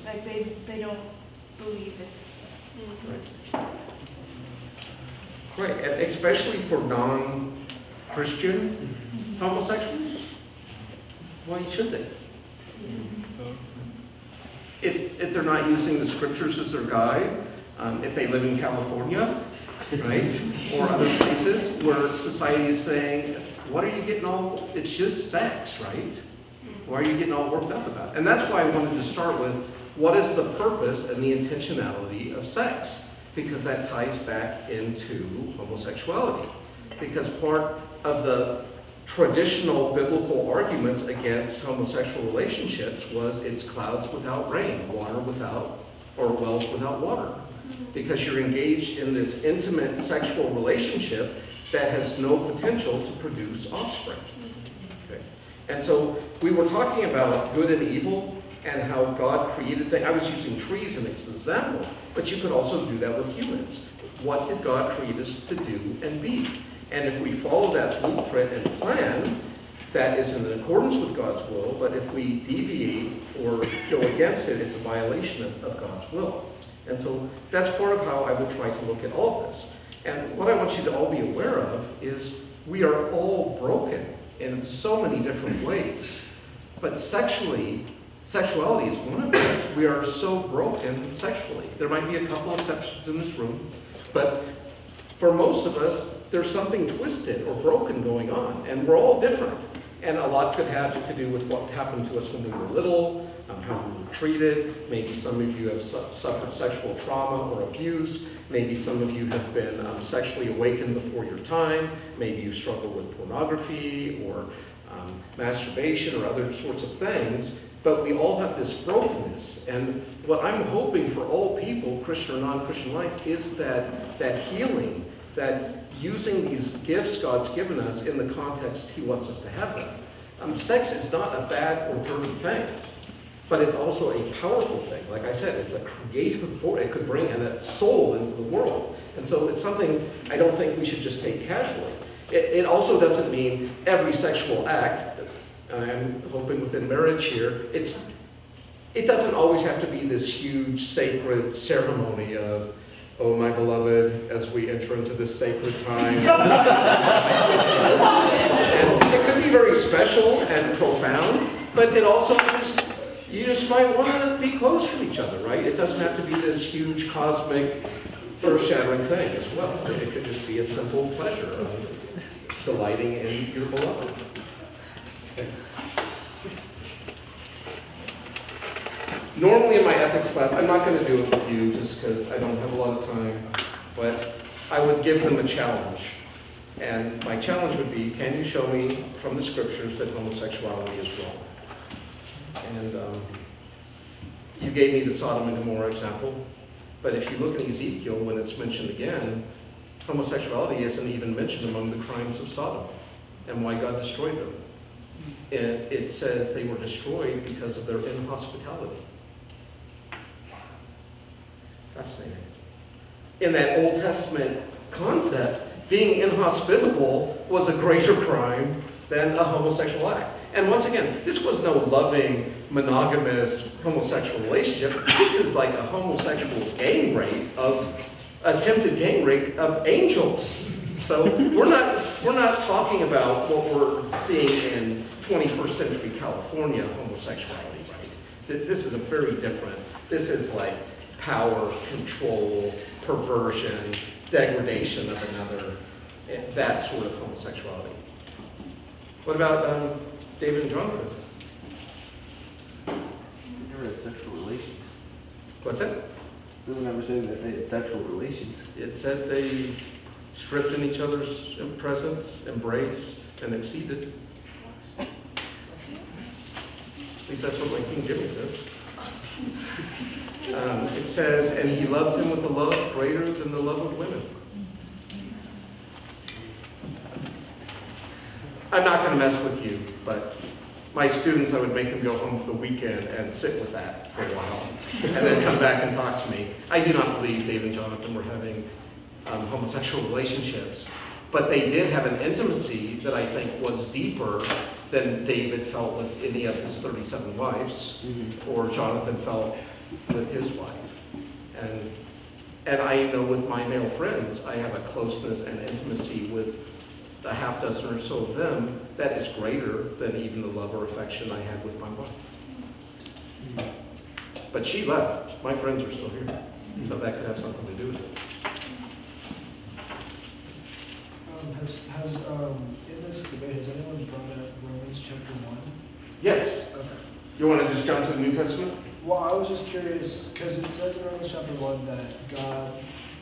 Like they don't believe it's Right, and especially for non-Christian homosexuals. Why should they? If they're not using the scriptures as their guide, if they live in California, right, or other places where society is saying, what are you getting all, it's just sex, right? Why are you getting all worked up about it? And that's why I wanted to start with, what is the purpose and the intentionality of sex? Because that ties back into homosexuality. Because part of the traditional biblical arguments against homosexual relationships was it's clouds without rain, water without, or wells without water. Because you're engaged in this intimate sexual relationship that has no potential to produce offspring. Okay. And so we were talking about good and evil and how God created things. I was using trees as an example, but you could also do that with humans. What did God create us to do and be? And if we follow that blueprint and plan, that is in accordance with God's will, but if we deviate or go against it, it's a violation of God's will. And so that's part of how I would try to look at all of this. And what I want you to all be aware of is we are all broken in so many different ways. But sexuality is one of those. We are so broken sexually. There might be a couple exceptions in this room, but for most of us, there's something twisted or broken going on, and we're all different. And a lot could have to do with what happened to us when we were little, how we were treated. Maybe some of you have suffered sexual trauma or abuse. Maybe some of you have been sexually awakened before your time. Maybe you struggle with pornography or masturbation or other sorts of things. But we all have this brokenness. And what I'm hoping for all people, Christian or non-Christian life, is that healing, that using these gifts God's given us in the context He wants us to have them. Sex is not a bad or dirty thing, but it's also a powerful thing. Like I said, it's a creative force. It could bring a soul into the world. And so it's something I don't think we should just take casually. It also doesn't mean every sexual act, and I'm hoping within marriage here, it doesn't always have to be this huge sacred ceremony of, oh, my beloved, as we enter into this sacred time. And it could be very special and profound, but it also you just might want to be close to each other, right? It doesn't have to be this huge cosmic earth-shattering thing as well. It could just be a simple pleasure of delighting in your beloved. Okay. Normally in my ethics class, I'm not going to do it with you just because I don't have a lot of time, but I would give them a challenge. And my challenge would be, can you show me from the scriptures that homosexuality is wrong? And you gave me the Sodom and Gomorrah example, but if you look in Ezekiel, when it's mentioned again, homosexuality isn't even mentioned among the crimes of Sodom and why God destroyed them. It says they were destroyed because of their inhospitality. Fascinating. In that Old Testament concept, being inhospitable was a greater crime than a homosexual act. And once again, this was no loving, monogamous homosexual relationship. This is like a homosexual gang rape attempted gang rape of angels. So we're not talking about what we're seeing in 21st century California homosexuality, right? This is a very different, this is like power, control, perversion, degradation of another, that sort of homosexuality. What about David and Jonathan? Never had sexual relations. What's that? Doesn't ever say that they had sexual relations. It said they stripped in each other's presence, embraced, and exceeded. At least that's what my King Jimmy says. It says, and he loved him with a love greater than the love of women. I'm not going to mess with you, but my students, I would make them go home for the weekend and sit with that for a while, and then come back and talk to me. I do not believe Dave and Jonathan were having homosexual relationships, but they did have an intimacy that I think was deeper than David felt with any of his 37 wives, or Jonathan felt with his wife. And I know with my male friends, I have a closeness and intimacy with a half dozen or so of them that is greater than even the love or affection I had with my wife. But she left. My friends are still here. So that could have something to do with it. In this debate, has anyone brought up Romans chapter 1? Yes. Okay. You want to just jump to the New Testament? Well, I was just curious, because it says in Romans chapter 1 that God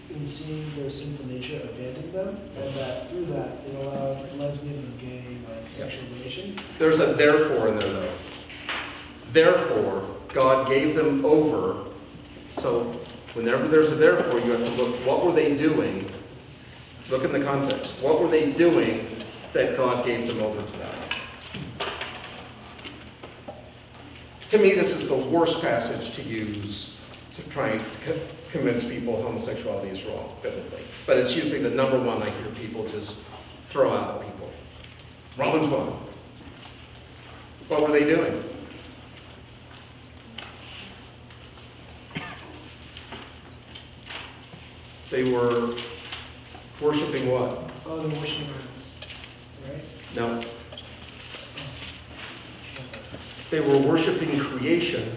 in seeing their sinful nature, abandoned them, and that through that, it allowed lesbian or gay, like, sexual relation. There's a therefore in there though. Therefore, God gave them over. So whenever there's a therefore, you have to look, what were they doing? Look in the context. What were they doing that God gave them over to that? To me, this is the worst passage to use to try and convince people homosexuality is wrong, biblically. But it's usually the number one I hear people just throw out at people. Romans 1. What were they doing? They were worshiping what? Oh, the worshiping, right? No. They were worshiping creation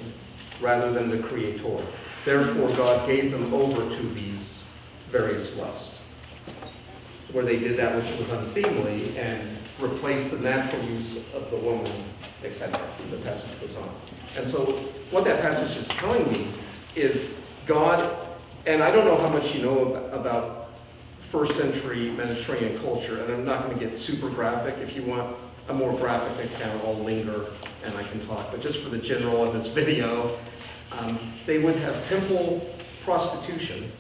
rather than the Creator. Therefore, God gave them over to these various lusts, where they did that which was unseemly and replaced the natural use of the woman, etc. The passage goes on. And so what that passage is telling me is God, and I don't know how much you know about first century Mediterranean culture, and I'm not going to get super graphic. If you want a more graphic account, I'll linger and I can talk. But just for the general of this video, they would have temple prostitution.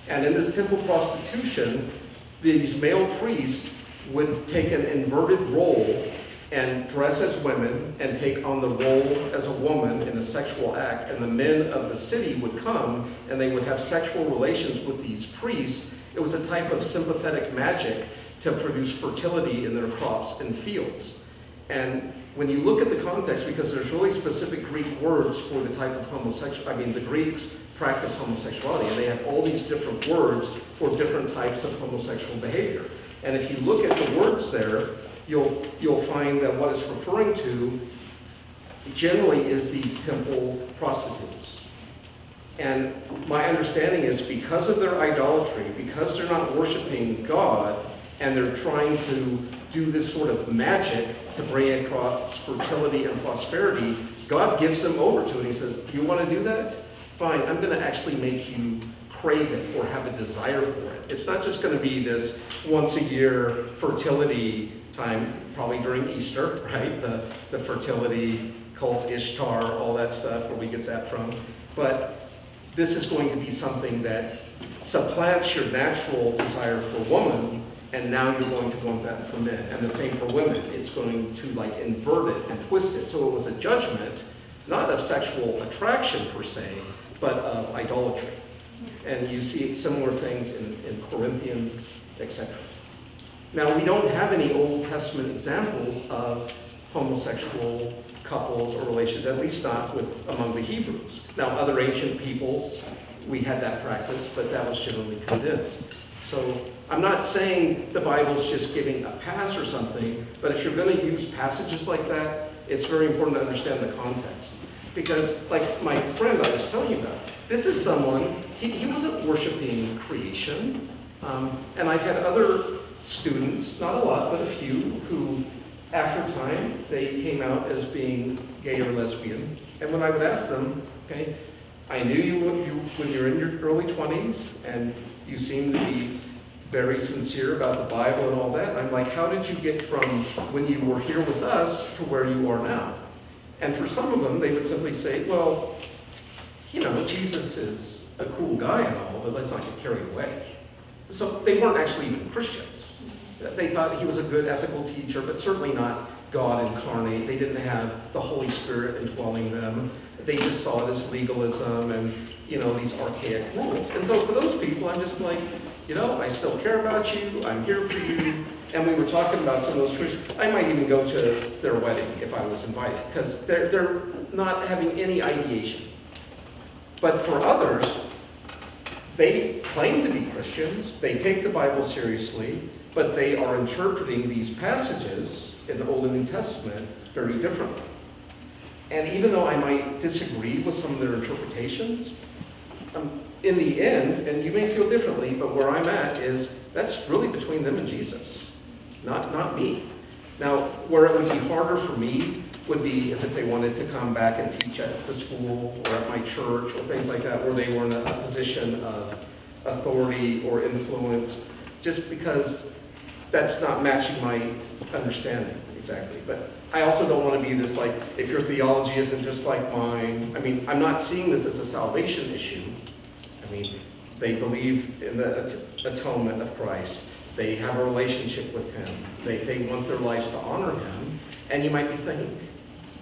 And in this temple prostitution, these male priests would take an inverted role and dress as women and take on the role as a woman in a sexual act. And the men of the city would come and they would have sexual relations with these priests. It was a type of sympathetic magic to produce fertility in their crops and fields. And when you look at the context, because there's really specific Greek words for the type of the Greeks practice homosexuality, and they have all these different words for different types of homosexual behavior. And if you look at the words there, you'll find that what it's referring to generally is these temple prostitutes. And my understanding is because of their idolatry, because they're not worshiping God, and they're trying to do this sort of magic to bring across fertility and prosperity, God gives them over to it. He says, you want to do that? Fine, I'm going to actually make you crave it or have a desire for it. It's not just going to be this once a year fertility time, probably during Easter, right? The fertility cults, Ishtar, all that stuff, where we get that from. But this is going to be something that supplants your natural desire for woman, and now you're going to want that for men. And the same for women. It's going to like invert it and twist it. So it was a judgment, not of sexual attraction per se, but of idolatry. And you see similar things in Corinthians, etc. Now, we don't have any Old Testament examples of homosexual couples or relations, at least not among the Hebrews. Now, other ancient peoples, we had that practice, but that was generally condemned. So I'm not saying the Bible's just giving a pass or something, but if you're going to use passages like that, it's very important to understand the context. Because, like my friend I was telling you about, this is someone, he wasn't worshiping creation. And I've had other students, not a lot, but a few, who, after time, they came out as being gay or lesbian. And when I would ask them, okay, I knew you when you're in your early 20s, and you seem to be very sincere about the Bible and all that. I'm like, how did you get from when you were here with us to where you are now? And for some of them, they would simply say, well, you know, Jesus is a cool guy and all, but let's not get carried away. So they weren't actually even Christians. They thought he was a good ethical teacher, but certainly not God incarnate. They didn't have the Holy Spirit indwelling them. They just saw it as legalism and, you know, these archaic rules. And so for those people, I'm just like, you know, I still care about you. I'm here for you. And we were talking about some of those traditions. I might even go to their wedding if I was invited, because they're not having any ideation. But for others, they claim to be Christians. They take the Bible seriously, but they are interpreting these passages in the Old and New Testament very differently. And even though I might disagree with some of their interpretations, in the end, and you may feel differently, but where I'm at is that's really between them and Jesus, not me. Now, where it would be harder for me would be as if they wanted to come back and teach at the school or at my church or things like that, where they were in a position of authority or influence, just because that's not matching my understanding exactly. But I also don't want to be this like, if your theology isn't just like mine. I mean, I'm not seeing this as a salvation issue. I mean, they believe in the atonement of Christ. They have a relationship with him. They want their lives to honor him. And you might be thinking,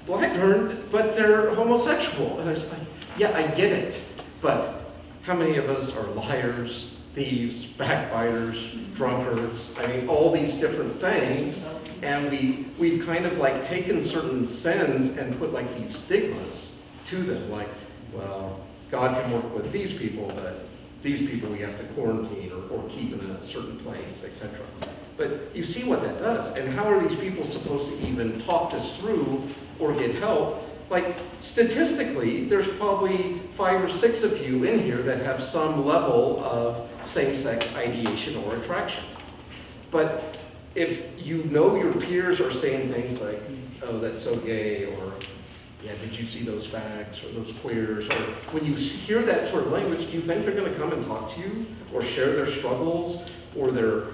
well, I've heard, but they're homosexual. And it's like, yeah, I get it. But how many of us are liars, thieves, backbiters, drunkards? I mean, all these different things. And we've kind of like taken certain sins and put like these stigmas to them. Like, well, God can work with these people, but these people we have to quarantine or keep in a certain place, etc. But you see what that does. And how are these people supposed to even talk this through or get help? Like, statistically, there's probably 5 or 6 of you in here that have some level of same-sex ideation or attraction. But if you know your peers are saying things like, oh, that's so gay, or yeah, did you see those fags, or those queers, or when you hear that sort of language, do you think they're going to come and talk to you, or share their struggles, or their,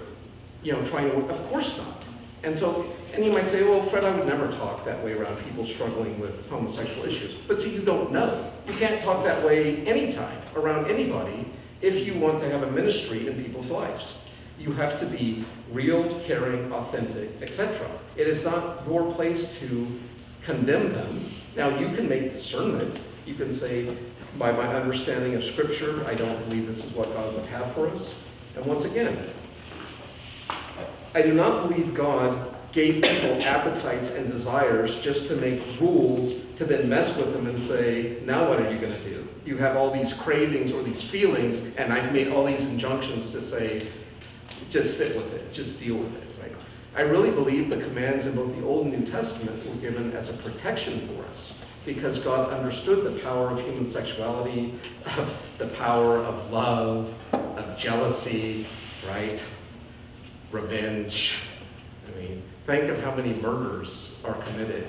trying to, of course not. And so, and you might say, well, Fred, I would never talk that way around people struggling with homosexual issues. But see, you don't know. You can't talk that way anytime around anybody if you want to have a ministry in people's lives. You have to be real, caring, authentic, etc. It is not your place to condemn them. Now, you can make discernment. You can say, by my understanding of Scripture, I don't believe this is what God would have for us. And once again, I do not believe God gave people appetites and desires just to make rules to then mess with them and say, now what are you going to do? You have all these cravings or these feelings, and I've made all these injunctions to say, just sit with it, just deal with it. Right? I really believe the commands in both the Old and New Testament were given as a protection for us, because God understood the power of human sexuality, of the power of love, of jealousy, right? Revenge. I mean, think of how many murders are committed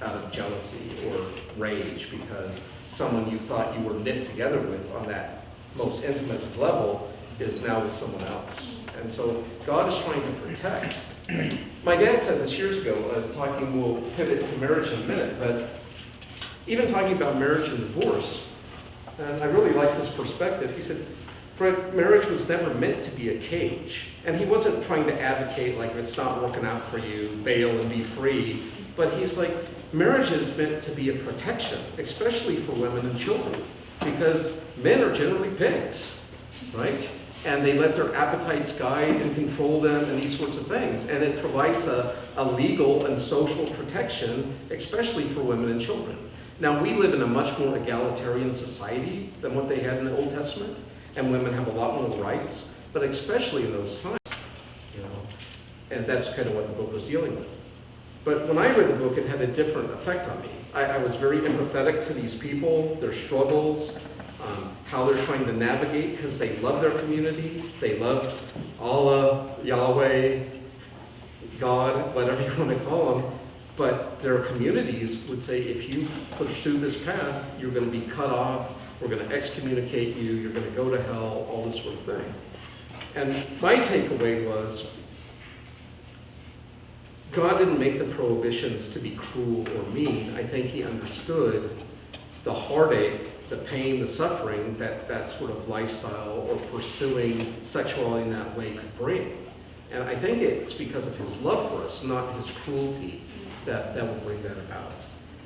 out of jealousy or rage because someone you thought you were knit together with on that most intimate level is now with someone else. And so God is trying to protect. My dad said this years ago, we'll pivot to marriage in a minute, but even talking about marriage and divorce, and I really liked his perspective. He said, Fred, marriage was never meant to be a cage. And he wasn't trying to advocate like, it's not working out for you, bail and be free. But he's like, marriage is meant to be a protection, especially for women and children, because men are generally pigs, right? And they let their appetites guide and control them and these sorts of things. And it provides a legal and social protection, especially for women and children. Now, we live in a much more egalitarian society than what they had in the Old Testament, and women have a lot more rights, but especially in those times, and that's kind of what the book was dealing with. But when I read the book, it had a different effect on me. I was very empathetic to these people, their struggles, how they're trying to navigate, because they love their community, they loved Allah, Yahweh, God, whatever you want to call them, but their communities would say, if you pursue this path, you're going to be cut off, we're going to excommunicate you, you're going to go to hell, all this sort of thing. And my takeaway was, God didn't make the prohibitions to be cruel or mean. I think he understood the heartache, the pain, the suffering that sort of lifestyle or pursuing sexuality in that way could bring. And I think it's because of his love for us, not his cruelty, that will bring that about.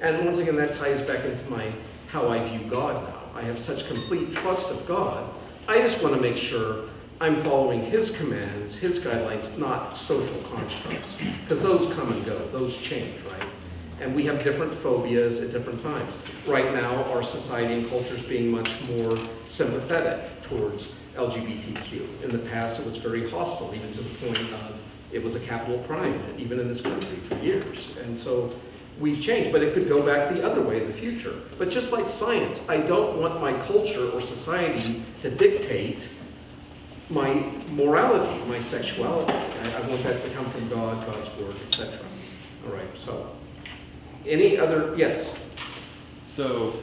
And once again, that ties back into how I view God now. I have such complete trust of God. I just want to make sure I'm following his commands, his guidelines, not social constructs. Because those come and go, those change, right? And we have different phobias at different times. Right now, our society and culture is being much more sympathetic towards LGBTQ. In the past, it was very hostile, even to the point of it was a capital crime, even in this country for years. And so we've changed, but it could go back the other way in the future. But just like science, I don't want my culture or society to dictate my morality, my sexuality. I want that to come from God, God's word, etc. All right, so any other, yes? So,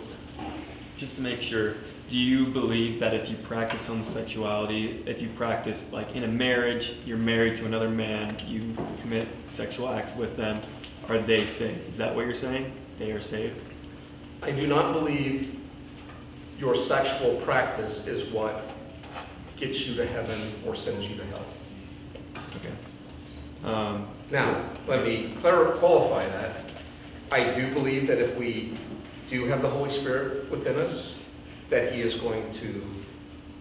just to make sure, do you believe that if you practice homosexuality, if you practice like in a marriage, you're married to another man, you commit sexual acts with them, are they saved? Is that what you're saying? They are saved? I do not believe your sexual practice is what gets you to heaven or sends you to hell. Okay. Now, let me qualify that. I do believe that if we do have the Holy Spirit within us, that He is going to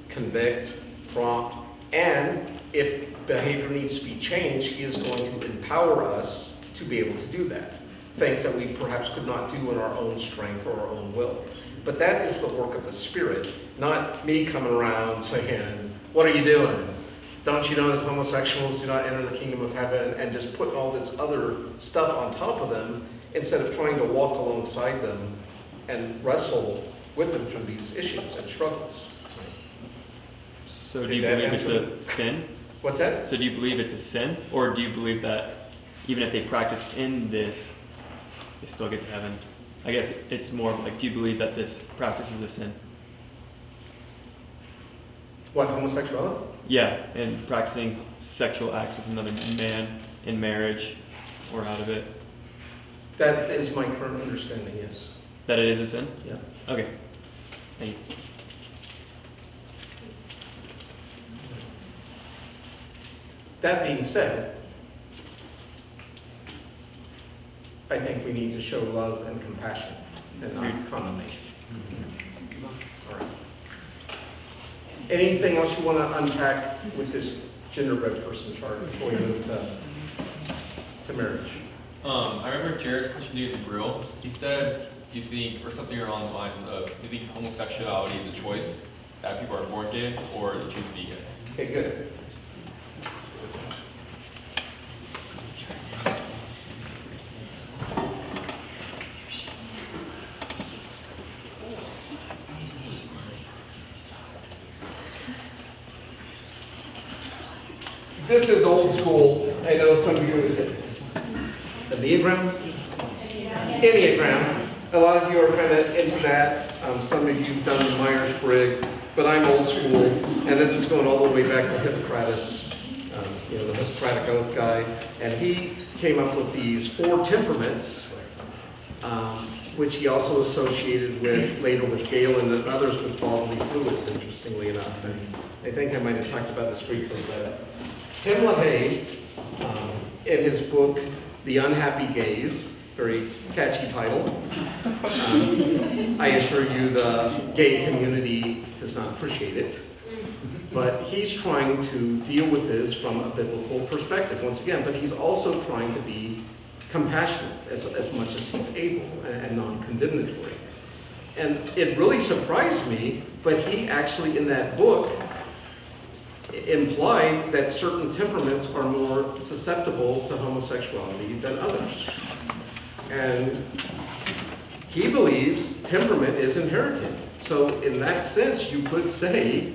convict, prompt, and if behavior needs to be changed, He is going to empower us to be able to do that. Things that we perhaps could not do in our own strength or our own will. But that is the work of the Spirit, not me coming around saying, what are you doing? Don't you know that homosexuals do not enter the kingdom of heaven, and just putting all this other stuff on top of them instead of trying to walk alongside them and wrestle with them through these issues and struggles. So do you believe it's a sin? What's that? So do you believe it's a sin? Or do you believe that even if they practice in this, they still get to heaven? I guess it's more like, do you believe that this practice is a sin? What, homosexuality? Yeah, and practicing sexual acts with another man in marriage or out of it. That is my current understanding, yes. That it is a sin? Yeah. Okay. Thank you. That being said, I think we need to show love and compassion and not condemnation. All right. Anything else you want to unpack with this genderbread person chart before we move to marriage? I remember Jared's question to you at the grill. He said, do you think, or something along the lines of, do you think homosexuality is a choice, that people are born gay, or they choose to be gay? Okay, good. This is old school. I know some of you, is it the Enneagram? Enneagram. A lot of you are kind of into that. Some of you have done the Myers-Briggs, but I'm old school, and this is going all the way back to Hippocrates, the Hippocratic Oath guy, and he came up with these 4 temperaments, which he also associated with later with Galen and others with bodily fluids, interestingly enough. And I think I might have talked about this briefly, but Tim LaHaye, in his book, The Unhappy Gays, very catchy title. I assure you the gay community does not appreciate it. But he's trying to deal with this from a biblical perspective, once again, but he's also trying to be compassionate as much as he's able and non-condemnatory. And it really surprised me, but he actually, in that book, implied that certain temperaments are more susceptible to homosexuality than others. And he believes temperament is inherited. So in that sense, you could say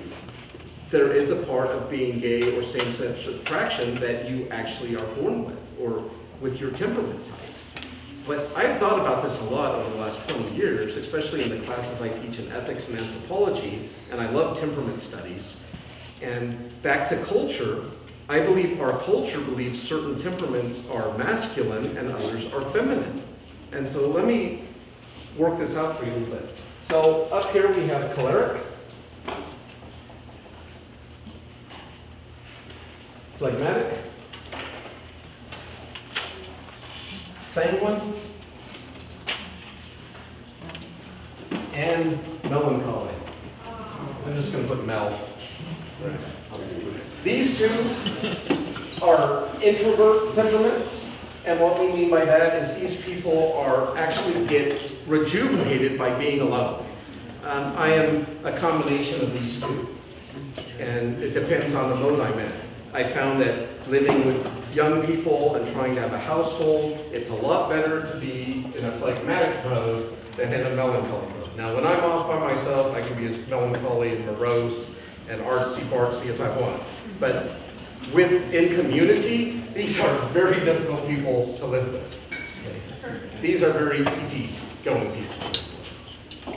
there is a part of being gay or same-sex attraction that you actually are born with, or with your temperament type. But I've thought about this a lot over the last 20 years, especially in the classes I teach in ethics and anthropology, and I love temperament studies. And back to culture, I believe our culture believes certain temperaments are masculine and others are feminine. And so let me work this out for you a little bit. So up here we have choleric, phlegmatic, sanguine, and melancholy. I'm just going to put mel. These two are introvert temperaments, and what we mean by that is these people are actually get rejuvenated by being alone. I am a combination of these two, and it depends on the mode I'm in. I found that living with young people and trying to have a household, it's a lot better to be in a phlegmatic mode than in a melancholy mode. Now, when I'm off by myself, I can be as melancholy and morose and artsy-fartsy as I want. But in community, these are very difficult people to live with. These are very easy-going people.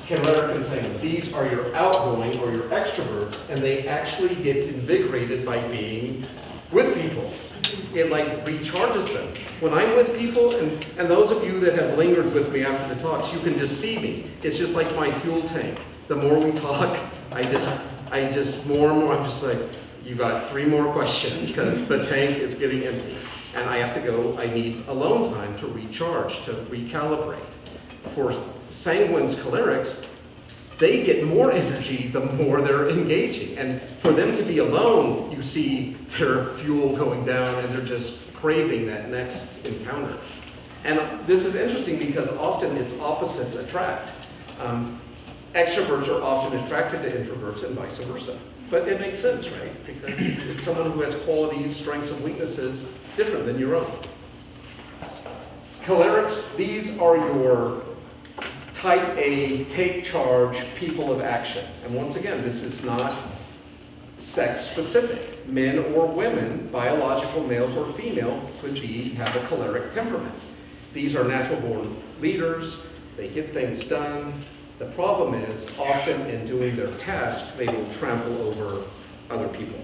choleric and sanguine. These are your outgoing or your extroverts, and they actually get invigorated by being with people. It like recharges them. When I'm with people, and those of you that have lingered with me after the talks, you can just see me. It's just like my fuel tank. The more we talk, I just more and more, I'm just like, you got 3 more questions, because the tank is getting empty. And I have to go, I need alone time to recharge, to recalibrate. For sanguines, cholerics, they get more energy the more they're engaging. And for them to be alone, you see their fuel going down and they're just craving that next encounter. And this is interesting because often it's opposites attract. Extroverts are often attracted to introverts and vice versa. But it makes sense, right? Because it's someone who has qualities, strengths, and weaknesses different than your own. Cholerics, these are your type A, take charge, people of action. And once again, this is not sex specific. Men or women, biological males or female, could have a choleric temperament. These are natural born leaders, they get things done. The problem is, often in doing their task, they will trample over other people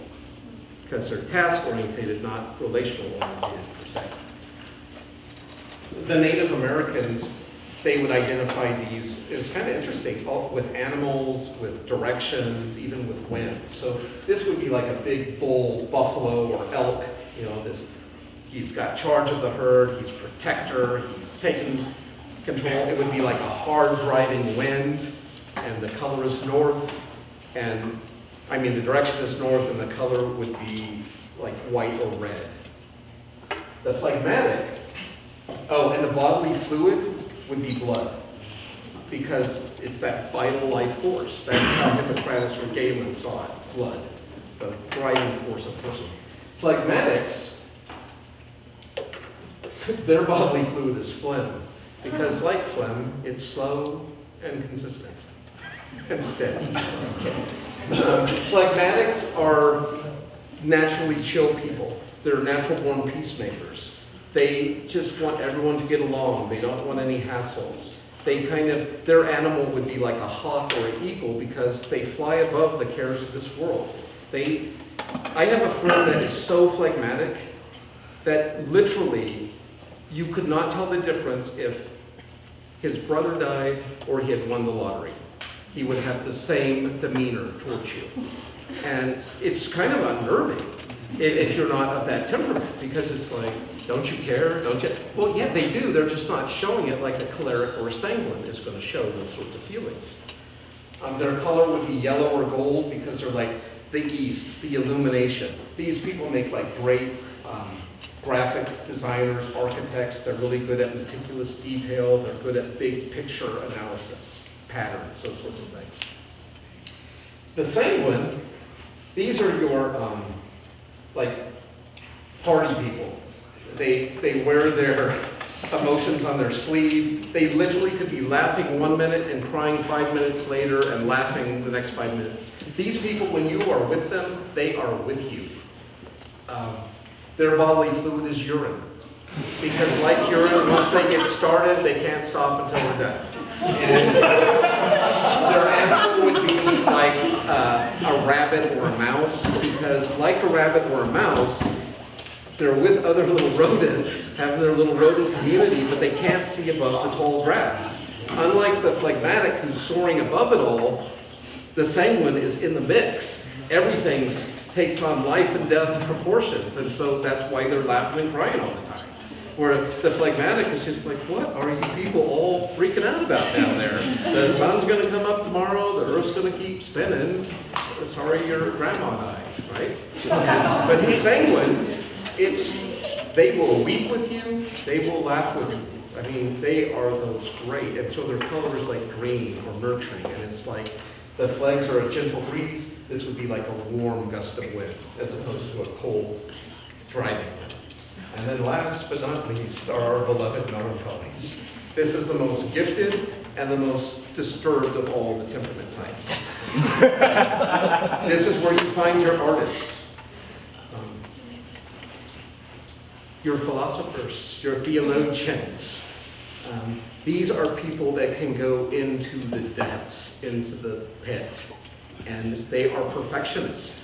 because they're task oriented, not relational oriented per se. The Native Americans, they would identify these, it's kind of interesting, with animals, with directions, even with wind. So this would be like a big bull, buffalo, or elk, you know, he's got charge of the herd, he's protector, he's taking control. It would be like a hard driving wind, and the color is north, and I mean the direction is north, and the color would be like white or red. The phlegmatic, and the bodily fluid would be blood, because it's that vital life force. That's how Hippocrates or Galen saw it, blood, the driving force of person. Phlegmatics, their bodily fluid is phlegm. Because like phlegm, it's slow and consistent and steady. Phlegmatics are naturally chill people. They're natural born peacemakers. They just want everyone to get along. They don't want any hassles. Their animal would be like a hawk or an eagle because they fly above the cares of this world. I have a friend that is so phlegmatic that literally you could not tell the difference if his brother died or he had won the lottery. He would have the same demeanor towards you. And it's kind of unnerving if you're not of that temperament, because it's like, don't you care? Don't you? Well, yeah, they do. They're just not showing it like a choleric or a sanguine is going to show those sorts of feelings. Their color would be yellow or gold because they're like the East, the illumination. These people make like great graphic designers, architects. They're really good at meticulous detail. They're good at big picture analysis, patterns, those sorts of things. The sanguine, these are your like party people. They wear their emotions on their sleeve. They literally could be laughing 1 minute and crying 5 minutes later and laughing the next 5 minutes. These people, when you are with them, they are with you. Their bodily fluid is urine. Because like urine, once they get started, they can't stop until they're done. And their animal would be like a rabbit or a mouse, because like a rabbit or a mouse, they're with other little rodents, having their little rodent community, but they can't see above the tall grass. Unlike the phlegmatic who's soaring above it all, the sanguine is in the mix. Everything takes on life and death proportions, and so that's why they're laughing and crying all the time. Where the phlegmatic is just like, what are you people all freaking out about down there? The sun's going to come up tomorrow, the earth's going to keep spinning. Sorry your grandma died, right? But the sanguines, they will weep with you, they will laugh with you. I mean, they are those great, and so their color is like green or nurturing, and it's like the flags are a gentle breeze. This would be like a warm gust of wind, as opposed to a cold, driving wind. And then last but not least are our beloved melancholies. This is the most gifted and the most disturbed of all the temperament types. This is where you find your artists, your philosophers, your theologians, These are people that can go into the depths, into the pit, and they are perfectionists.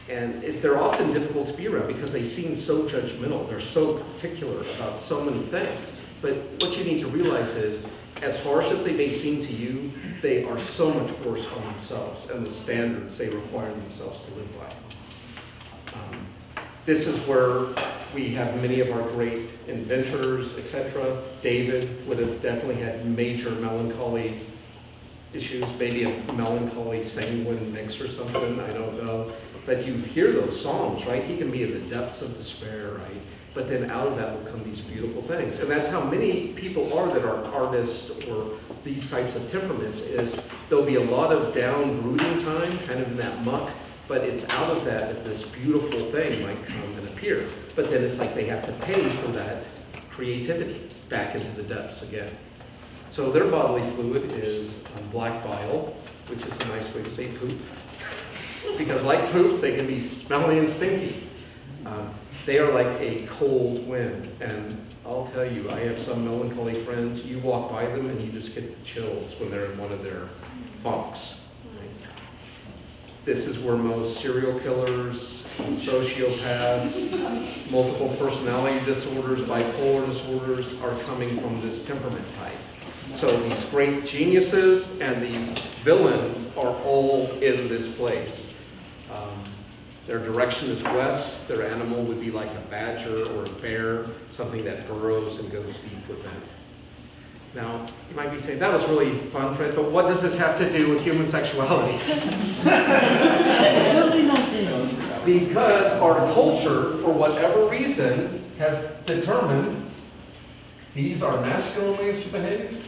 And they're often difficult to be around because they seem so judgmental. They're so particular about so many things. But what you need to realize is, as harsh as they may seem to you, they are so much worse on themselves and the standards they require themselves to live by. This is where we have many of our great inventors, etc. David would have definitely had major melancholy issues, maybe a melancholy sanguine mix or something, I don't know. But you hear those songs, right? He can be in the depths of despair, right? But then out of that will come these beautiful things. And that's how many people are that are artists or these types of temperaments, is there'll be a lot of down brooding time, kind of in that muck, but it's out of that that this beautiful thing might come and appear. But then it's like they have to pay for that creativity back into the depths again. So their bodily fluid is black bile, which is a nice way to say poop. Because like poop, they can be smelly and stinky. They are like a cold wind. And I'll tell you, I have some melancholy friends, you walk by them and you just get the chills when they're in one of their funks. This is where most serial killers, sociopaths, multiple personality disorders, bipolar disorders are coming from this temperament type. So these great geniuses and these villains are all in this place. Their direction is west. Their animal would be like a badger or a bear, something that burrows and goes deep within. Now, you might be saying, that was really fun, Fred, but what does this have to do with human sexuality? Absolutely nothing. Because our culture, for whatever reason, has determined these are masculine ways to behave,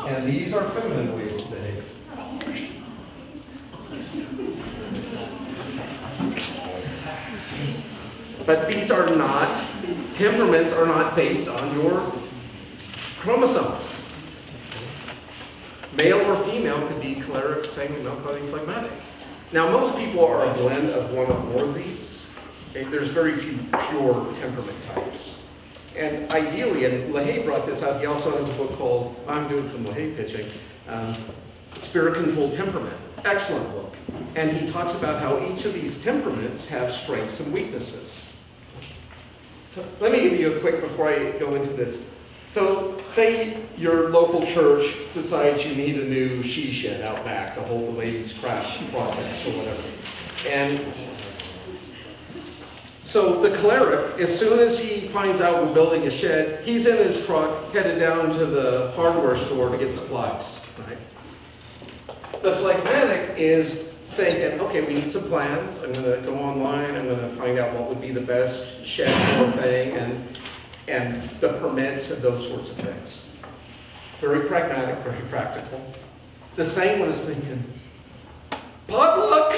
and these are feminine ways to behave. But these are not, temperaments are not based on your chromosomes. Male or female could be choleric, sanguine, melancholy, phlegmatic. Now, most people are a blend of one or more of these. Okay? There's very few pure temperament types. And ideally, and LaHaye brought this out, he also has a book called, I'm doing some LaHaye pitching, Spirit Controlled Temperament. Excellent book. And he talks about how each of these temperaments have strengths and weaknesses. So let me give you a quick, before I go into this. So say your local church decides you need a new she shed out back to hold the ladies' craft projects or whatever. And so the cleric, as soon as he finds out we're building a shed, he's in his truck headed down to the hardware store to get supplies. Right? The phlegmatic is thinking, okay, we need some plans. I'm going to go online. I'm going to find out what would be the best shed for a thing and the permits and those sorts of things. Very pragmatic, very practical. The sanguine is thinking, potluck!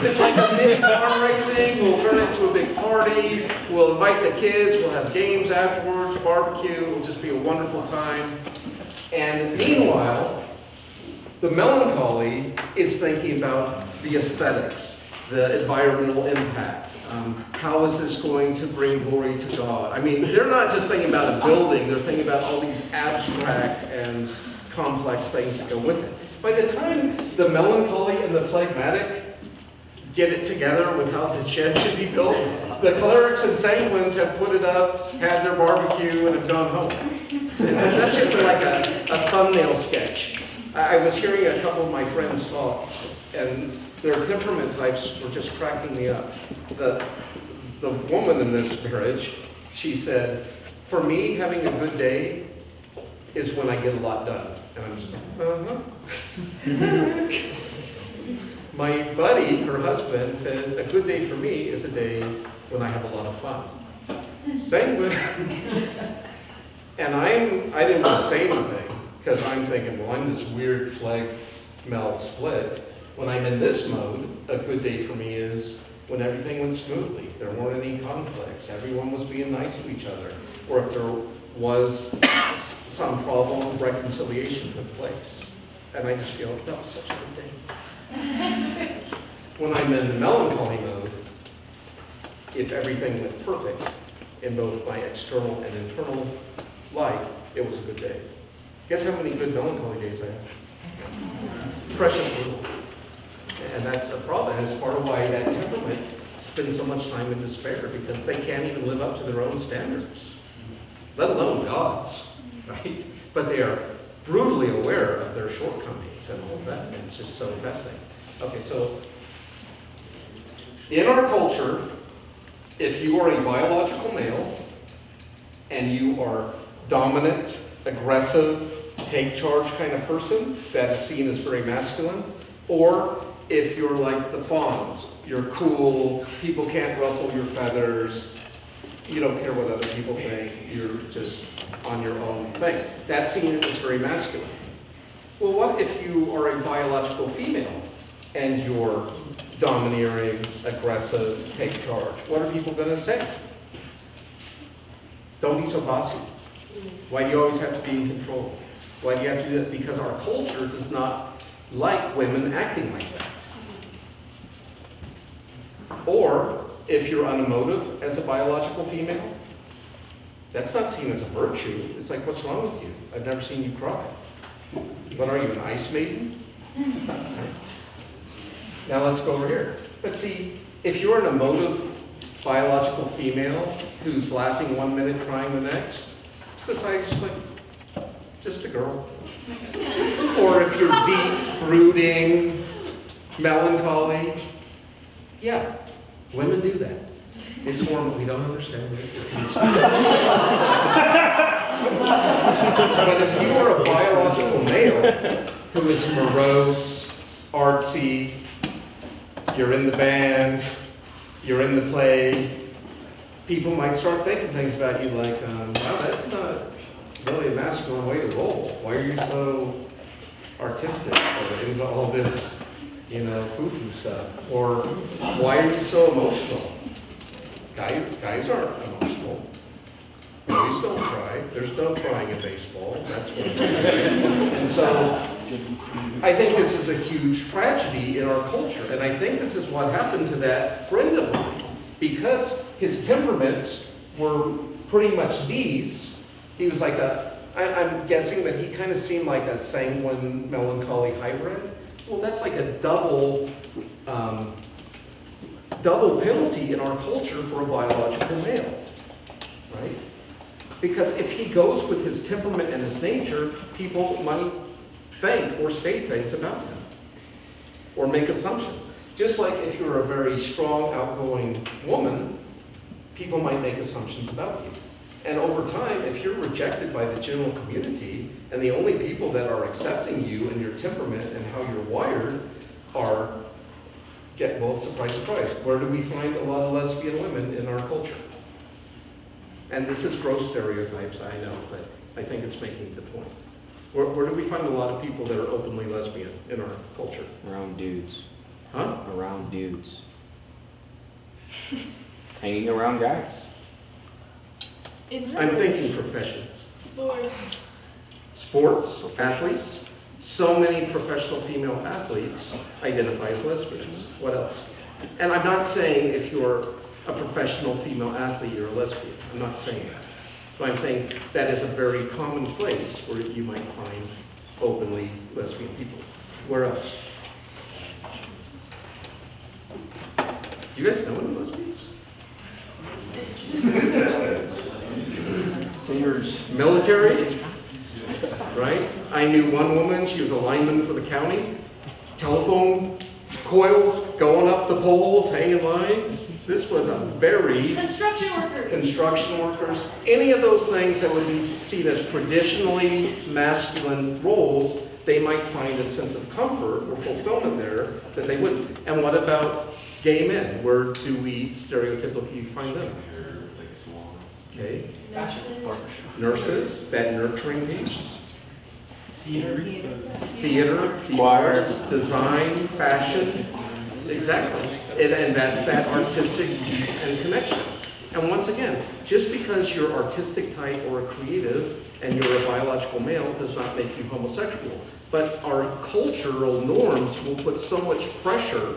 It's like a mini barn raising. We'll turn it into a big party. We'll invite the kids. We'll have games afterwards, barbecue. It'll just be a wonderful time. And meanwhile, the melancholy is thinking about the aesthetics, the environmental impact. How is this going to bring glory to God? I mean, they're not just thinking about a building, they're thinking about all these abstract and complex things that go with it. By the time the melancholy and the phlegmatic get it together with how the shed should be built, the clerics and sanguines have put it up, had their barbecue, and have gone home. That's just like a thumbnail sketch. I was hearing a couple of my friends talk, and their temperament types were just cracking me up. The woman in this marriage, she said, for me, having a good day is when I get a lot done. And I'm just like, My buddy, her husband, said, a good day for me is a day when I have a lot of fun. Sanguine. And I didn't want to say anything, because I'm thinking, well, I'm this weird phleg-mel split. When I'm in this mode, a good day for me is when everything went smoothly. There weren't any conflicts. Everyone was being nice to each other. Or if there was some problem, reconciliation took place. And I just feel that was such a good day. When I'm in the melancholy mode, if everything went perfect, in both my external and internal life, it was a good day. Guess how many good melancholy days I have? Precious little. And that's a problem. And it's part of why that temperament spends so much time in despair, because they can't even live up to their own standards, let alone God's, right? But they are brutally aware of their shortcomings and all of that, and it's just so fascinating. Okay, so in our culture, if you are a biological male and you are dominant, aggressive, take charge kind of person, that is seen as very masculine. Or if you're like the fawns, you're cool, people can't ruffle your feathers, you don't care what other people think, you're just on your own thing. That's seen as very masculine. Well, what if you are a biological female and you're domineering, aggressive, take charge? What are people going to say? Don't be so bossy. Why do you always have to be in control? Why do you have to do that? Because our culture does not like women acting like that. Or if you're unemotive as a biological female, that's not seen as a virtue. It's like, what's wrong with you? I've never seen you cry. What are you, an ice maiden? Now let's go over here. Let's see, if you're an emotive biological female who's laughing 1 minute, crying the next, society's just like, just a girl. Or if you're deep, brooding, melancholy, yeah, women do that. It's horrible, we don't understand it. It's easy. But if you are a biological male who is morose, artsy, you're in the band, you're in the play, people might start thinking things about you like, wow, that's not really a masculine way to roll. Why are you so artistic or into all this, foo-foo stuff? Or why are you so emotional? Guys aren't emotional. Boys don't cry. There's no crying in baseball. That's what and so I think this is a huge tragedy in our culture. And I think this is what happened to that friend of mine. Because his temperaments were pretty much these, he was like I'm guessing that he kind of seemed like a sanguine, melancholy hybrid. Well, that's like a double penalty in our culture for a biological male, right? Because if he goes with his temperament and his nature, people might think or say things about him or make assumptions. Just like if you're a very strong, outgoing woman, people might make assumptions about you. And over time, if you're rejected by the general community, and the only people that are accepting you and your temperament and how you're wired are, well, surprise, surprise, where do we find a lot of lesbian women in our culture? And this is gross stereotypes, I know, but I think it's making the point. Where do we find a lot of people that are openly lesbian in our culture? Around dudes. Huh? Around dudes. Hanging around guys. I'm thinking professions. Sports. Athletes. So many professional female athletes identify as lesbians. What else? And I'm not saying if you're a professional female athlete, you're a lesbian. I'm not saying that. But I'm saying that is a very common place where you might find openly lesbian people. Where else? Do you guys know any lesbians? Singers. Military, right? I knew one woman, she was a lineman for the county. Telephone coils going up the poles, hanging lines. This was a very... Construction workers. Any of those things that would be seen as traditionally masculine roles, they might find a sense of comfort or fulfillment there that they wouldn't. And what about gay men? Where do we stereotypically find them? Okay. Nurses, that nurturing piece. Theater, arts, design, fashion. Exactly. And that's that artistic piece and connection. And once again, just because you're artistic type or a creative and you're a biological male does not make you homosexual. But our cultural norms will put so much pressure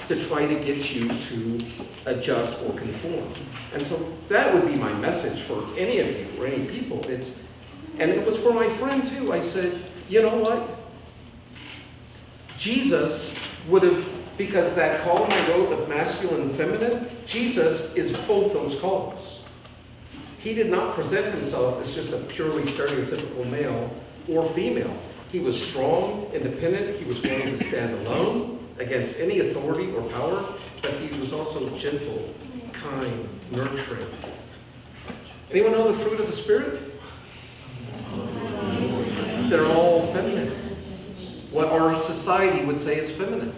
to try to get you to adjust or conform. And so that would be my message for any of you or any people. And it was for my friend too. I said, you know what? Jesus would have, because that column I wrote of masculine and feminine, Jesus is both those columns. He did not present himself as just a purely stereotypical male or female. He was strong, independent, he was willing to stand alone against any authority or power, but he was also gentle, kind, nurturing. Anyone know the fruit of the Spirit? They're all feminine. What our society would say is feminine.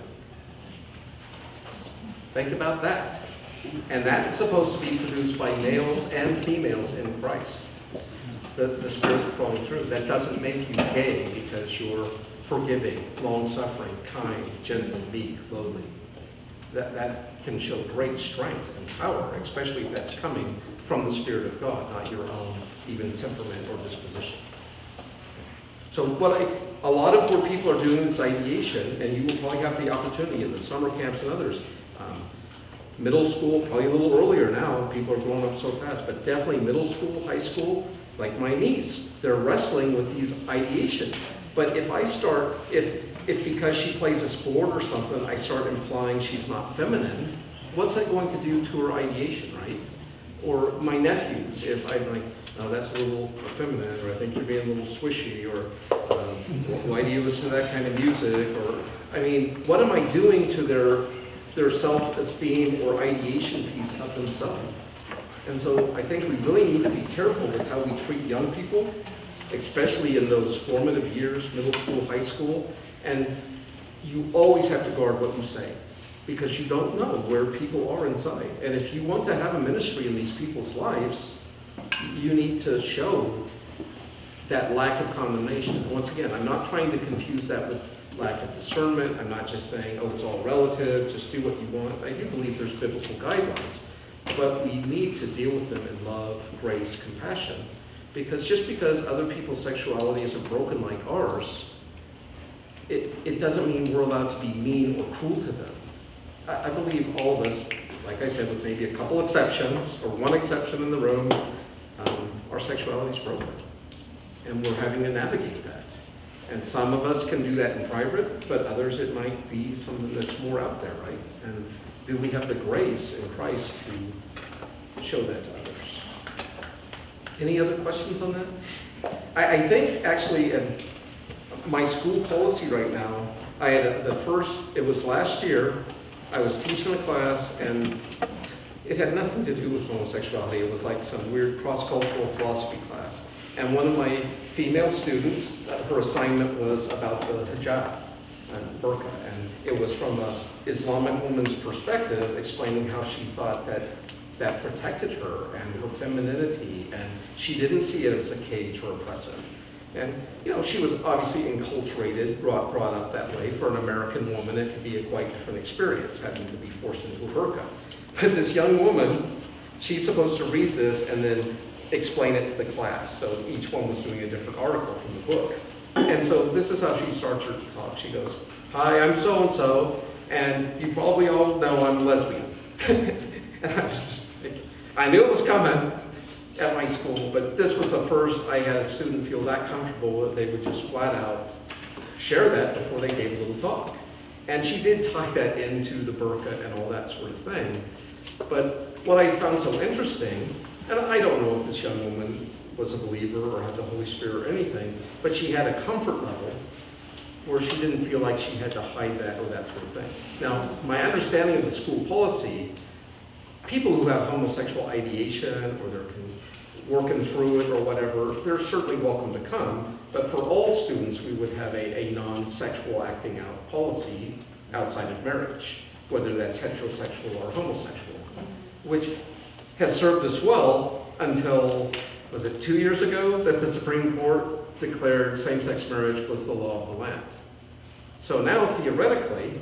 Think about that. And that is supposed to be produced by males and females in Christ. The Spirit flowing through. That doesn't make you gay because you're forgiving, long-suffering, kind, gentle, meek, lowly. That can show great strength and power, especially if that's coming from the Spirit of God, not your own even temperament or disposition. So a lot of where people are doing this ideation, and you will probably have the opportunity in the summer camps and others, middle school, probably a little earlier now, people are growing up so fast, but definitely middle school, high school, like my niece, they're wrestling with these ideation. But if I start, if because she plays a sport or something, I start implying she's not feminine, what's that going to do to her ideation, right? Or my nephews, if I'm like, oh, that's a little effeminate, or I think you're being a little swishy, or why do you listen to that kind of music? Or, I mean, what am I doing to their self-esteem or ideation piece of themselves? And so I think we really need to be careful with how we treat young people, especially in those formative years, middle school, high school. And you always have to guard what you say, because you don't know where people are inside. And if you want to have a ministry in these people's lives, you need to show that lack of condemnation. And once again, I'm not trying to confuse that with lack of discernment. I'm not just saying, oh, it's all relative, just do what you want. I do believe there's biblical guidelines, but we need to deal with them in love, grace, compassion, because just because other people's sexualities are broken like ours, it doesn't mean we're allowed to be mean or cruel to them. I believe all of us, like I said, with maybe a couple exceptions, or one exception in the room, our sexuality is broken. And we're having to navigate that. And some of us can do that in private, but others it might be something that's more out there, right? And do we have the grace in Christ to show that to others? Any other questions on that? I think actually in my school policy right now, I had it was last year, I was teaching a class and it had nothing to do with homosexuality. It was like some weird cross-cultural philosophy class. And one of my female students, her assignment was about the hijab and burqa. And it was from an Islamic woman's perspective, explaining how she thought that protected her and her femininity. And she didn't see it as a cage or oppressive. And, you know, she was obviously enculturated, brought up that way. For an American woman, it could be a quite different experience, having to be forced into a burqa. But this young woman, she's supposed to read this and then explain it to the class. So each one was doing a different article from the book. And so this is how she starts her talk. She goes, "Hi, I'm so-and-so, and you probably all know I'm a lesbian." And I was just like, I knew it was coming at my school, but this was the first I had a student feel that comfortable that they would just flat out share that before they gave a little talk. And she did tie that into the burqa and all that sort of thing. But what I found so interesting, and I don't know if this young woman was a believer or had the Holy Spirit or anything, but she had a comfort level where she didn't feel like she had to hide that or that sort of thing. Now, my understanding of the school policy, people who have homosexual ideation or they're working through it or whatever, they're certainly welcome to come. But for all students, we would have a non-sexual acting out policy outside of marriage, whether that's heterosexual or homosexual, which has served us well until, was it 2 years ago, that the Supreme Court declared same-sex marriage was the law of the land. So now, theoretically,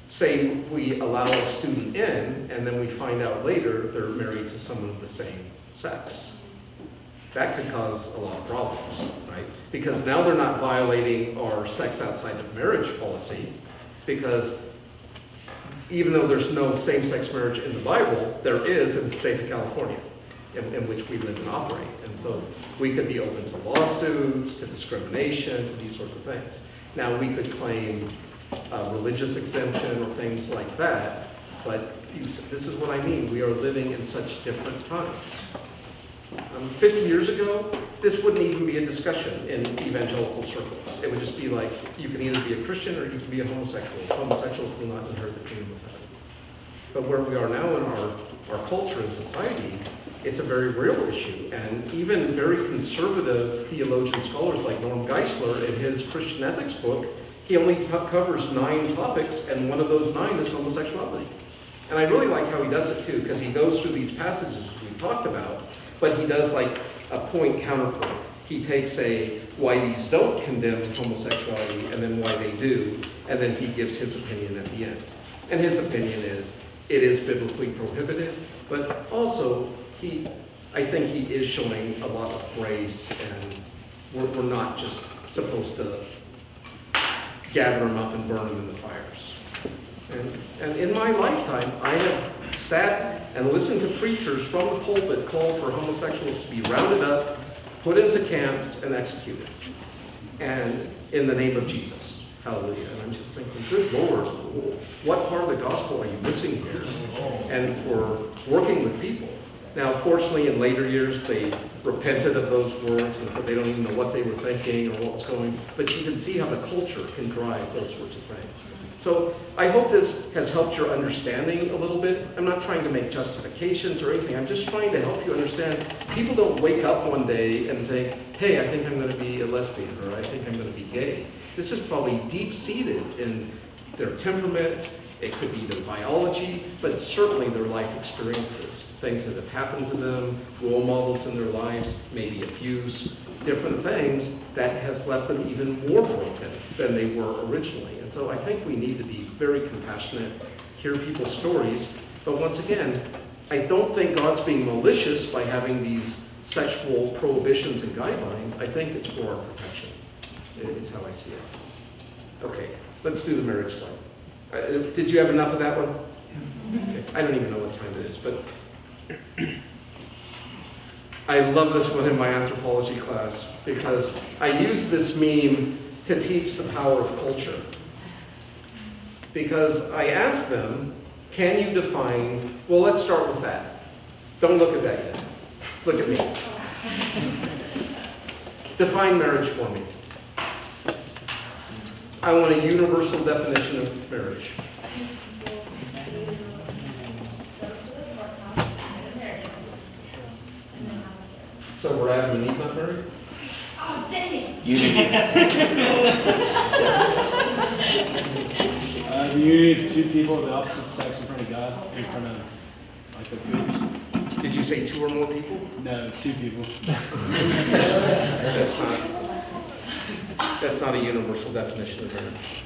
say we allow a student in, and then we find out later they're married to someone of the same sex. That could cause a lot of problems, right? Because now they're not violating our sex outside of marriage policy, because even though there's no same-sex marriage in the Bible, there is in the state of California, in which we live and operate. And so we could be open to lawsuits, to discrimination, to these sorts of things. Now, we could claim religious exemption or things like that, but this is what I mean. We are living in such different times. 50 years ago, this wouldn't even be a discussion in evangelical circles. It would just be like, you can either be a Christian or you can be a homosexual. Homosexuals will not inherit the kingdom of heaven. But where we are now in our culture and society, it's a very real issue. And even very conservative theologian scholars like Norm Geisler, in his Christian ethics book, he only covers 9 topics, and one of those 9 is homosexuality. And I really like how he does it too, because he goes through these passages we've talked about, but he does like a point counterpoint. He takes why these don't condemn homosexuality, and then why they do, and then he gives his opinion at the end. And his opinion is, it is biblically prohibited, but also I think he is showing a lot of grace, and we're not just supposed to gather them up and burn them in the fires. And in my lifetime, I have sat and listened to preachers from the pulpit call for homosexuals to be rounded up, put into camps, and executed. And in the name of Jesus. Hallelujah. And I'm just thinking, good Lord, what part of the gospel are you missing here? And for working with people. Now, fortunately, in later years, they repented of those words and said they don't even know what they were thinking or what was going. But you can see how the culture can drive those sorts of things. So I hope this has helped your understanding a little bit. I'm not trying to make justifications or anything. I'm just trying to help you understand. People don't wake up one day and think, hey, I think I'm going to be a lesbian, or I think I'm going to be gay. This is probably deep-seated in their temperament. It could be their biology, but certainly their life experiences, things that have happened to them, role models in their lives, maybe abuse, different things that has left them even more broken than they were originally. And so I think we need to be very compassionate, hear people's stories, but once again, I don't think God's being malicious by having these sexual prohibitions and guidelines. I think it's for our protection, is how I see it. Okay, let's do the marriage slide. Did you have enough of that one? Okay. I don't even know what time it is, but I love this one in my anthropology class because I use this meme to teach the power of culture. Because I asked them, can you define, well, let's start with that. Don't look at that yet. Look at me. Define marriage for me. I want a universal definition of marriage. So we're Adam and Eve not married? Oh, dang it! The unity of 2 people of the opposite sex in front of God, in front of like the groups. Did you say 2 or more people? No, 2 people. That's not a universal definition of marriage.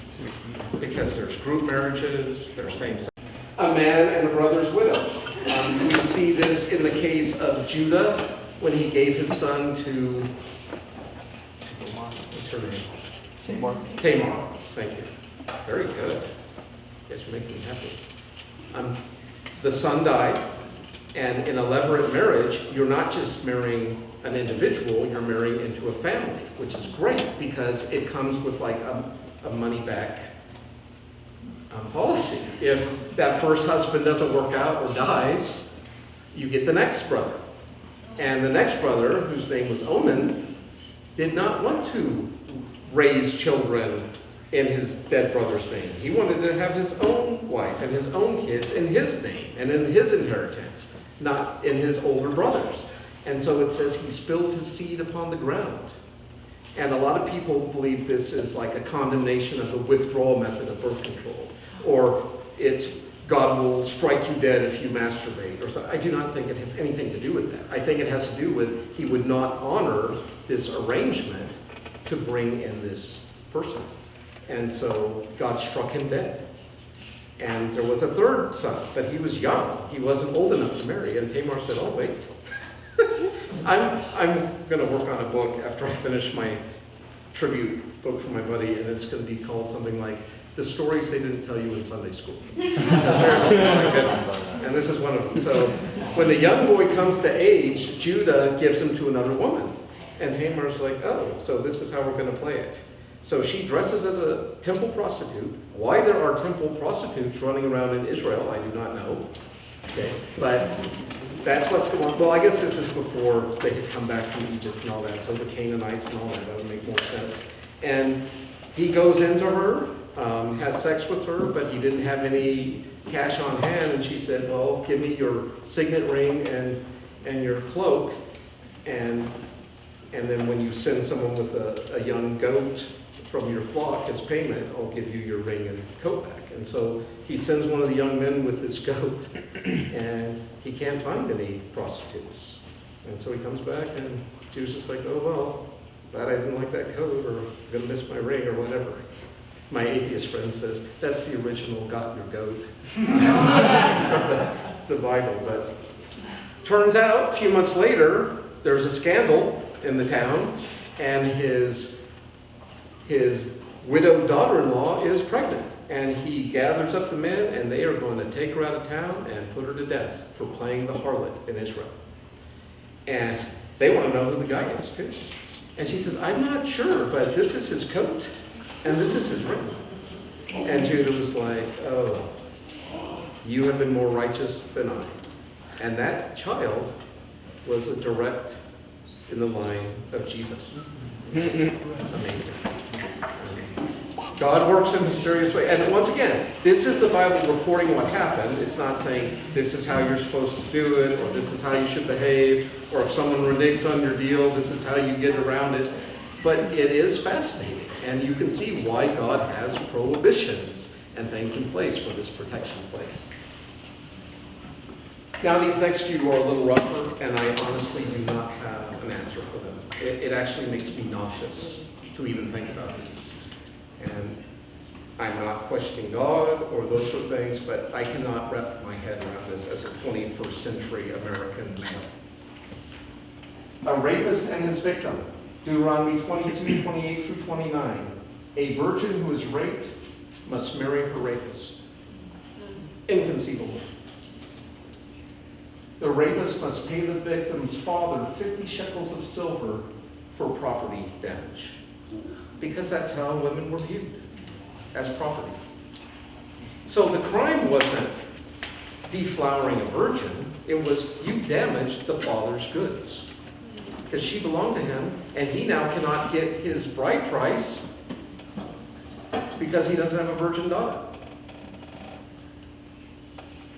Because there's group marriages, there's same-sex. A man and a brother's widow. We see this in the case of Judah when he gave his son to what's her name? Tamar. Thank you. Very good. Yes, you're making me happy. The son died, and in a levirate marriage, you're not just marrying an individual, you're marrying into a family, which is great because it comes with like a money-back policy. If that first husband doesn't work out or dies, you get the next brother. And the next brother, whose name was Onan, did not want to raise children in his dead brother's name. He wanted to have his own wife and his own kids in his name and in his inheritance, not in his older brother's. And so it says he spilled his seed upon the ground. And a lot of people believe this is like a condemnation of the withdrawal method of birth control. Or it's God will strike you dead if you masturbate. Or so. I do not think it has anything to do with that. I think it has to do with he would not honor this arrangement to bring in this person. And so God struck him dead. And there was a third son, but he was young. He wasn't old enough to marry. And Tamar said, oh, wait. I'm going to work on a book after I finish my tribute book for my buddy, and it's going to be called something like the stories they didn't tell you in Sunday school. Because there's a lot of good ones, and this is one of them. So when the young boy comes to age, Judah gives him to another woman. And Tamar's like, oh, so this is how we're going to play it. So she dresses as a temple prostitute. Why there are temple prostitutes running around in Israel, I do not know. Okay, but that's what's going on. Well, I guess this is before they had come back from Egypt and all that, so the Canaanites and all that, that would make more sense. And he goes into her, has sex with her, but he didn't have any cash on hand, and she said, well, give me your signet ring and your cloak, and then when you send someone with a young goat from your flock as payment, I'll give you your ring and coat back. And so he sends one of the young men with his goat, and he can't find any prostitutes. And so he comes back, and she was just like, oh, well, glad I didn't like that coat, or I'm going to miss my ring, or whatever. My atheist friend says, that's the original got your goat from the Bible. But turns out, a few months later, there's a scandal in the town, and his widowed daughter-in-law is pregnant. And he gathers up the men, and they are going to take her out of town and put her to death for playing the harlot in Israel. And they want to know who the guy is, too. And she says, I'm not sure, but this is his coat, and this is his ring. And Judah was like, oh, you have been more righteous than I. And that child was a direct in the line of Jesus. Amazing. God works in mysterious ways. And once again, this is the Bible reporting what happened. It's not saying this is how you're supposed to do it, or this is how you should behave, or if someone reneges on your deal, this is how you get around it. But it is fascinating, and you can see why God has prohibitions and things in place for this protection place. Now, these next few are a little rougher, and I honestly do not have an answer for them. It actually makes me nauseous to even think about these. And I'm not questioning God or those sort of things, but I cannot wrap my head around this as a 21st century American male. A rapist and his victim. Deuteronomy 22, 28 through 29. A virgin who is raped must marry her rapist. Inconceivable. The rapist must pay the victim's father 50 shekels of silver for property damage. Because that's how women were viewed, as property. So the crime wasn't deflowering a virgin, it was you damaged the father's goods. Because she belonged to him, and he now cannot get his bride price because he doesn't have a virgin daughter.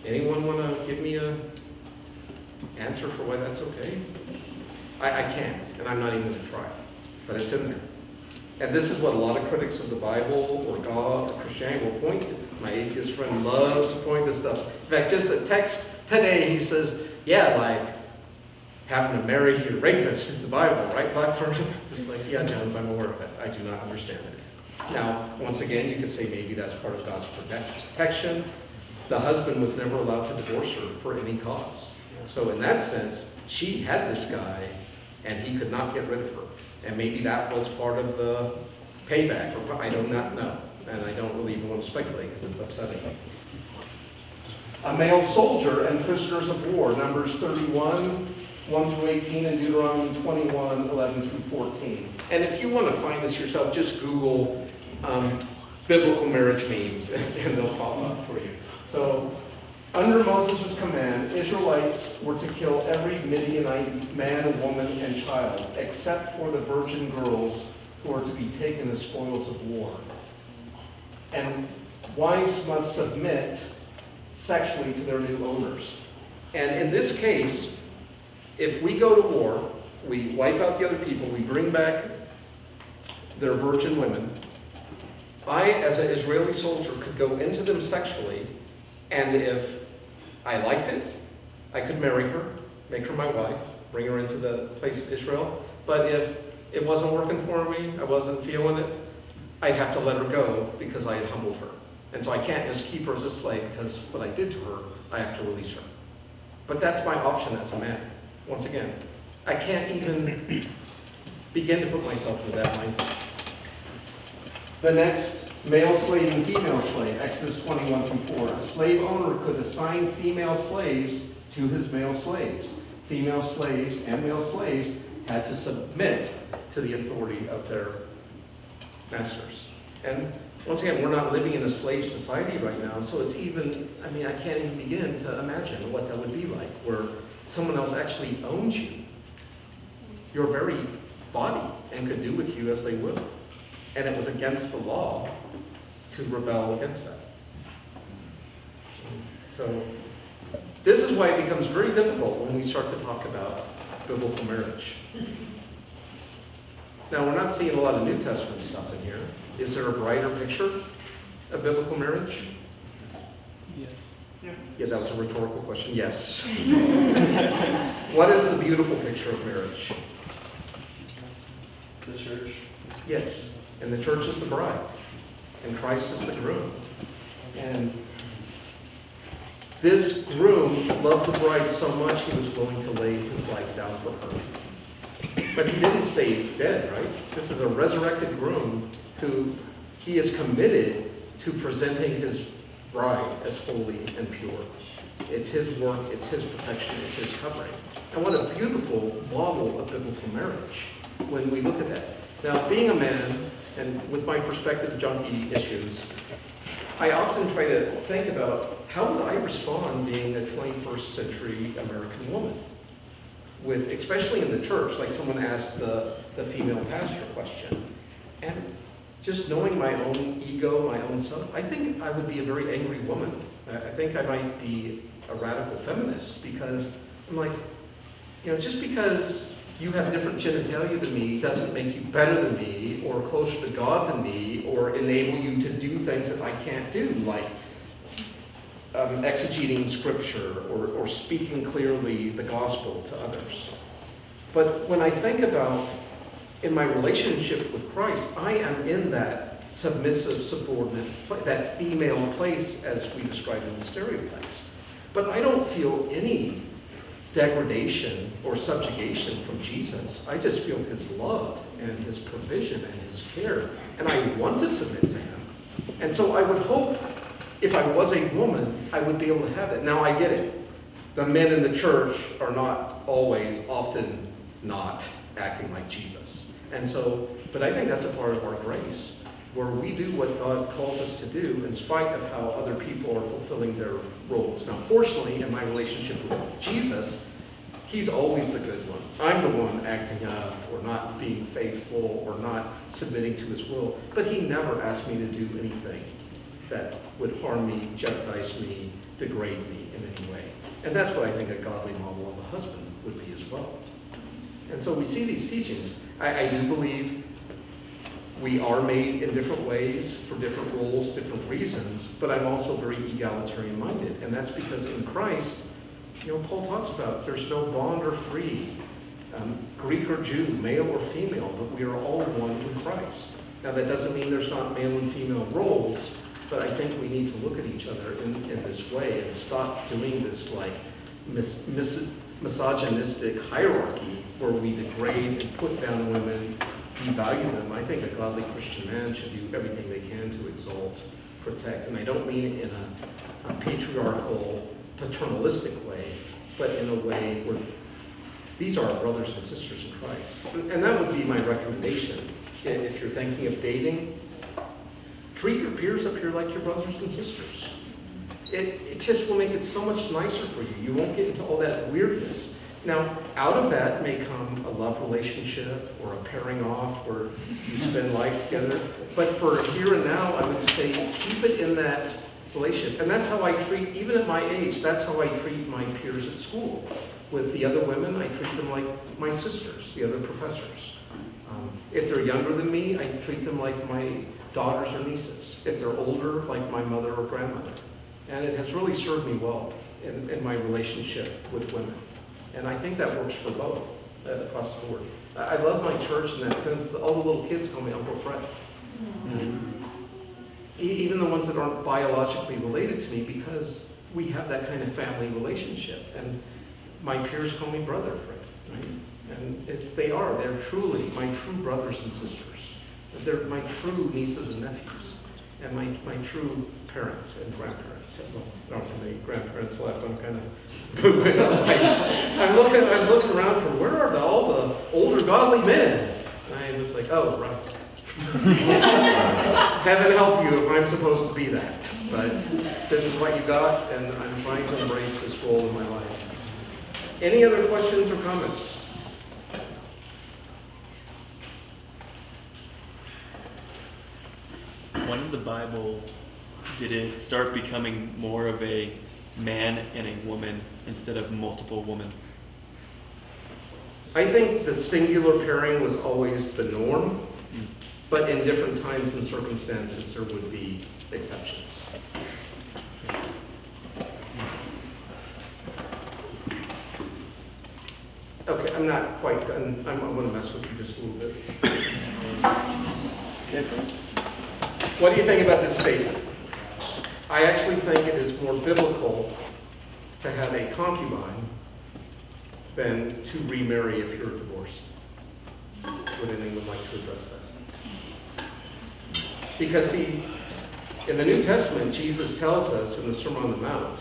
Anyone want to give me an answer for why that's okay? I can't, and I'm not even going to try, but it's in there. And this is what a lot of critics of the Bible or God or Christianity will point to. My atheist friend loves to point to stuff. In fact, just a text today, he says, yeah, like having to marry your rapist in the Bible, right, black person? Just like, yeah, Jones, I'm aware of it. I do not understand it. Now, once again, you could say maybe that's part of God's protection. The husband was never allowed to divorce her for any cause. So in that sense, she had this guy, and he could not get rid of her. And maybe that was part of the payback. I do not know. And I don't really even want to speculate because it's upsetting me. A male soldier and prisoners of war, Numbers 31, 1 through 18, and Deuteronomy 21, 11 through 14. And if you want to find this yourself, just Google biblical marriage memes, and they'll pop up for you. So, under Moses' command, Israelites were to kill every Midianite man, woman, and child, except for the virgin girls who are to be taken as spoils of war. And wives must submit sexually to their new owners. And in this case, if we go to war, we wipe out the other people, we bring back their virgin women, I, as an Israeli soldier, could go into them sexually, and if I liked it, I could marry her, make her my wife, bring her into the place of Israel. But if it wasn't working for me, I wasn't feeling it, I'd have to let her go because I had humbled her. And so I can't just keep her as a slave because what I did to her, I have to release her. But that's my option as a man. Once again, I can't even begin to put myself into that mindset. The next Male slave and female slave, Exodus 21:4. A slave owner could assign female slaves to his male slaves. Female slaves and male slaves had to submit to the authority of their masters. And once again, we're not living in a slave society right now, so it's even, I mean, I can't even begin to imagine what that would be like, where someone else actually owns you, your very body, and could do with you as they will. And it was against the law to rebel against that. So this is why it becomes very difficult when we start to talk about biblical marriage. Now, we're not seeing a lot of New Testament stuff in here. Is there a brighter picture of biblical marriage? Yes. Yeah, that was a rhetorical question. Yes. What is the beautiful picture of marriage? The church. Yes. And the church is the bride. And Christ is the groom. And this groom loved the bride so much he was willing to lay his life down for her. But he didn't stay dead, right? This is a resurrected groom who he is committed to presenting his bride as holy and pure. It's his work, it's his protection, it's his covering. And what a beautiful model of biblical marriage when we look at that. Now, being a man, and with my perspective junkie issues, I often try to think about how would I respond being a 21st century American woman? With, especially in the church, like someone asked the female pastor question. And just knowing my own ego, my own self, I think I would be a very angry woman. I think I might be a radical feminist because I'm like, you know, just because you have different genitalia than me doesn't make you better than me or closer to God than me or enable you to do things that I can't do, like exegeting scripture or speaking clearly the gospel to others. But when I think about in my relationship with Christ, I am in that submissive, subordinate, that female place as we describe in the stereotypes. But I don't feel any degradation or subjugation from Jesus. I just feel his love and his provision and his care, and I want to submit to him. And so I would hope if I was a woman, I would be able to have it. Now I get it. The men in the church are not always, often not acting like Jesus. And so, but I think that's a part of our grace, where we do what God calls us to do in spite of how other people are fulfilling their roles. Now, fortunately, in my relationship with Jesus, he's always the good one. I'm the one acting up or not being faithful or not submitting to his will. But he never asked me to do anything that would harm me, jeopardize me, degrade me in any way. And that's what I think a godly model of a husband would be as well. And so we see these teachings. I do believe we are made in different ways for different roles, different reasons, but I'm also very egalitarian minded. And that's because in Christ, you know, Paul talks about there's no bond or free, Greek or Jew, male or female, but we are all one in Christ. Now that doesn't mean there's not male and female roles, but I think we need to look at each other in this way and stop doing this like misogynistic hierarchy where we degrade and put down women, devalue them. I think a godly Christian man should do everything they can to exalt, protect, and I don't mean it in a patriarchal, paternalistic way, but in a way where these are our brothers and sisters in Christ. And that would be my recommendation. If you're thinking of dating, treat your peers up here like your brothers and sisters. It just will make it so much nicer for you. You won't get into all that weirdness. Now, out of that may come a love relationship or a pairing off where you spend life together. But for here and now, I would say keep it in that relationship. And that's how I treat, even at my age, that's how I treat my peers at school. With the other women, I treat them like my sisters, the other professors. If they're younger than me, I treat them like my daughters or nieces. If they're older, like my mother or grandmother. And it has really served me well in my relationship with women. And I think that works for both across the board. I love my church in that sense. All the little kids call me Uncle Fred. Even the ones that aren't biologically related to me, because we have that kind of family relationship. And my peers call me Brother Fred, right? And they're truly my true brothers and sisters. They're my true nieces and nephews. and my true parents and grandparents. And, well, not many grandparents left. I'm kind of moving up. I was looking around for where are all the older godly men? And I was like, oh, right. Heaven help you if I'm supposed to be that. But this is what you got, and I'm trying to embrace this role in my life. Any other questions or comments? When in the Bible did it start becoming more of a man and a woman instead of multiple women? I think the singular pairing was always the norm, but in different times and circumstances, there would be exceptions. Okay, I'm not quite done. I'm going to mess with you just a little bit. What do you think about this statement? I actually think it is more biblical to have a concubine than to remarry if you're divorced. Would anyone like to address that? Because see, in the New Testament, Jesus tells us in the Sermon on the Mount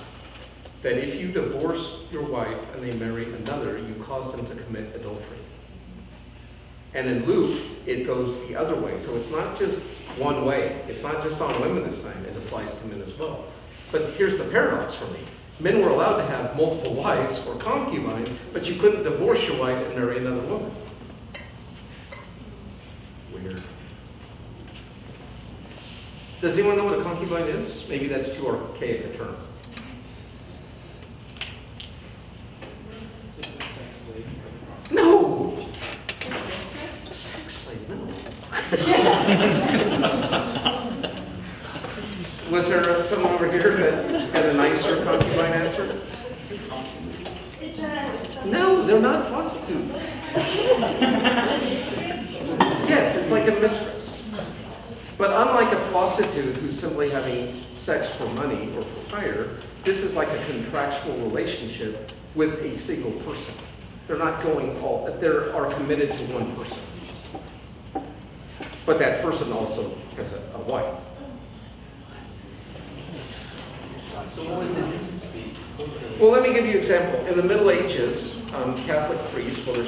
that if you divorce your wife and they marry another, you cause them to commit adultery. And in Luke, it goes the other way. So it's not just one way. It's not just on women this time. It applies to men as well. But here's the paradox for me. Men were allowed to have multiple wives or concubines, but you couldn't divorce your wife and marry another woman. Weird. Does anyone know what a concubine is? Maybe that's too archaic a term. No! Sex slave, no. Was there someone over here that had a nicer concubine answer? No, they're not prostitutes. Yes, it's like a mistress. But unlike a prostitute who's simply having sex for money or for hire, this is like a contractual relationship with a single person. They're not going all, they are committed to one person. But that person also has a wife. So what would the difference be? Well, let me give you an example. In the Middle Ages, Catholic priests, well,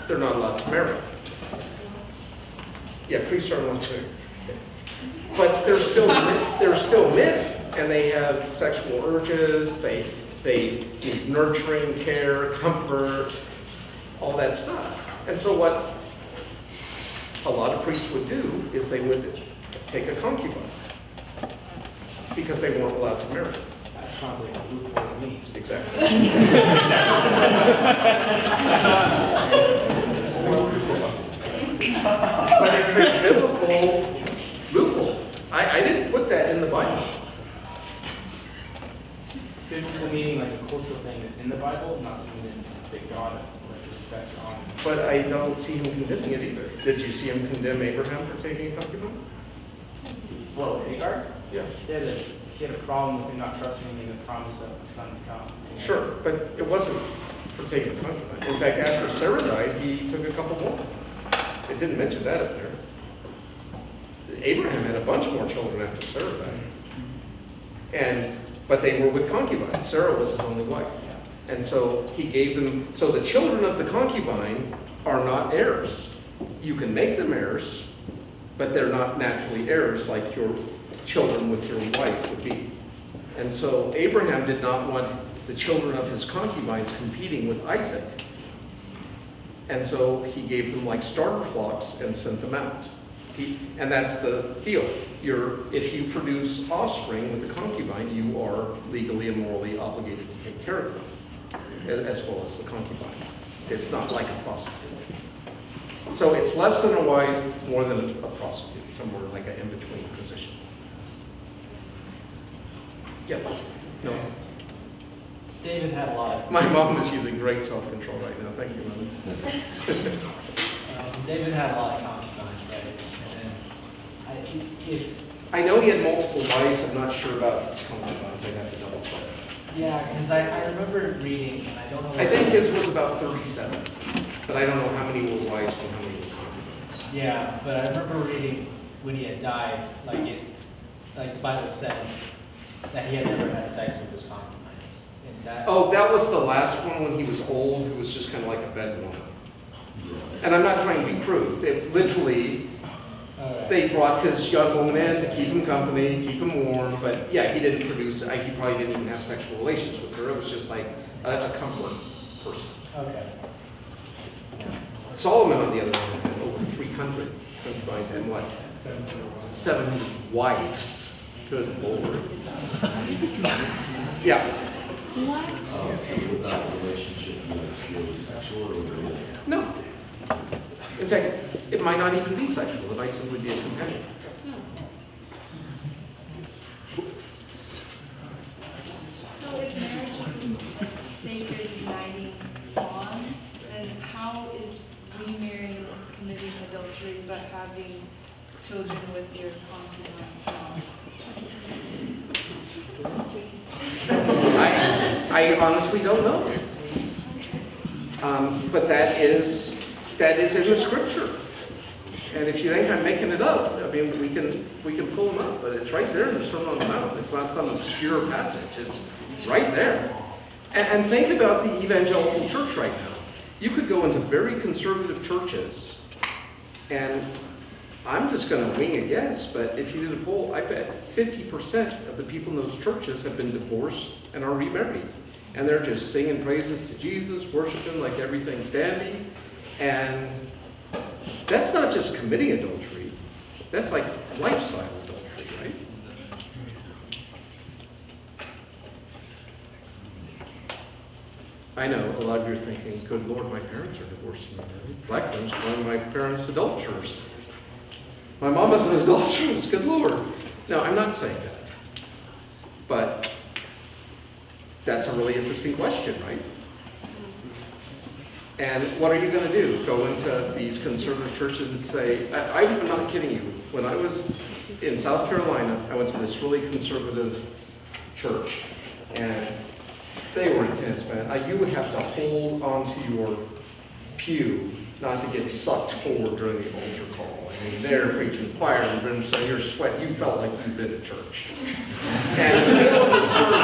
they're not allowed to marry. Yeah, priests are allowed to. But they're still men, and they have sexual urges, they need nurturing, care, comfort, all that stuff. And so what a lot of priests would do is they would take a concubine because they weren't allowed to marry. That sounds like a loophole to me. Exactly. But it's a biblical loophole. I didn't put that in the Bible. Biblical meaning like a cultural thing that's in the Bible, not something that God like respects or honors. But I don't see him condemning it either. Did you see him condemn Abraham for taking a concubine? Well, Hagar? Yeah. He had a problem with him not trusting in the promise of the son to come. Sure, but it wasn't for taking a concubine. In fact, after Sarah died, he took a couple more. It didn't mention that up there. Abraham had a bunch more children after Sarah died. But they were with concubines. Sarah was his only wife. And so he gave them, so the children of the concubine are not heirs. You can make them heirs, but they're not naturally heirs like your children with your wife would be. And so Abraham did not want the children of his concubines competing with Isaac. And so he gave them like starter flocks and sent them out. And that's the deal. If you produce offspring with a concubine, you are legally and morally obligated to take care of them, as well as the concubine. It's not like a prostitute. So it's less than a wife, more than a prostitute, somewhere like an in-between position. Yep. No. David had a lot. My mom is using great self-control right now. Thank you, Mother. David had a lot of concubines, right? I know he had multiple wives. I'm not sure about his concubines. I'd have to double check. Yeah, because I remember reading, and I don't know. I think his was about 37, but I don't know how many were wives and how many were concubines. Yeah, but I remember reading when he had died, like like the Bible said that he had never had sex with his concubines. And that, Oh, that was the last one when he was old, who was just kind of like a bedwoman. And I'm not trying to be crude. It literally, they brought this young woman in to keep him company, keep him warm, but yeah, he didn't produce, he probably didn't even have sexual relations with her. It was just like a comfort person. Okay. Solomon, on the other hand, had over 300 concubines and what? 700 wives. Good Lord. Yeah. So would that relationship be like purely sexual or would it? No. In fact, it might not even be sexual. It might simply be a companion. So if marriage is this sacred uniting bond, then how is remarrying committing adultery but having children with your concubines? I honestly don't know. But that is in the scripture. And if you think I'm making it up, I mean, we can pull them up, but it's right there in the Sermon on the Mount. It's not some obscure passage. It's right there. And think about the evangelical church right now. You could go into very conservative churches, and I'm just going to wing a guess, but if you did a poll, I bet 50% of the people in those churches have been divorced and are remarried. And they're just singing praises to Jesus, worshiping like everything's dandy. And that's not just committing adultery. That's like lifestyle adultery, right? I know a lot of you are thinking, good Lord, my parents are divorcing me. Blackburn's calling my parents adulterers. My mom is an adulteress, good Lord. No, I'm not saying that. But that's a really interesting question, right? And what are you going to do? Go into these conservative churches and say, I'm not kidding you. When I was in South Carolina, I went to this really conservative church, and they were intense, man. You would have to hold onto your pew not to get sucked forward during the altar call. I mean, they're preaching fire and brimstone, you're sweating, you felt like you'd been to church. And in the middle of the sermon,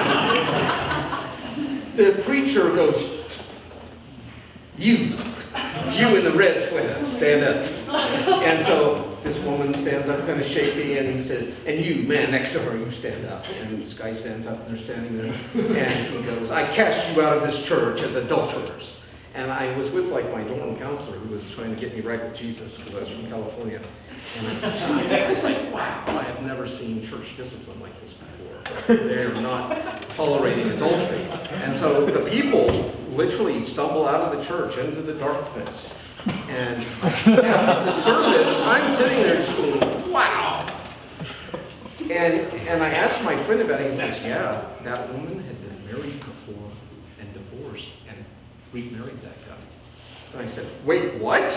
the preacher goes, you in the red sweater, stand up. And so this woman stands up kind of shaky, and he says, and you, man, next to her, you stand up. And this guy stands up, and they're standing there, and he goes, I cast you out of this church as adulterers. And I was with like my dorm counselor who was trying to get me right with Jesus because I was from California. And I was like, wow, I have never seen church discipline like this before. They're not tolerating adultery. And so the people literally stumble out of the church into the darkness. And after the service, I'm sitting there just going, wow. And I asked my friend about it. He says, yeah, that woman had been married before and divorced and remarried that guy. And I said, wait, what?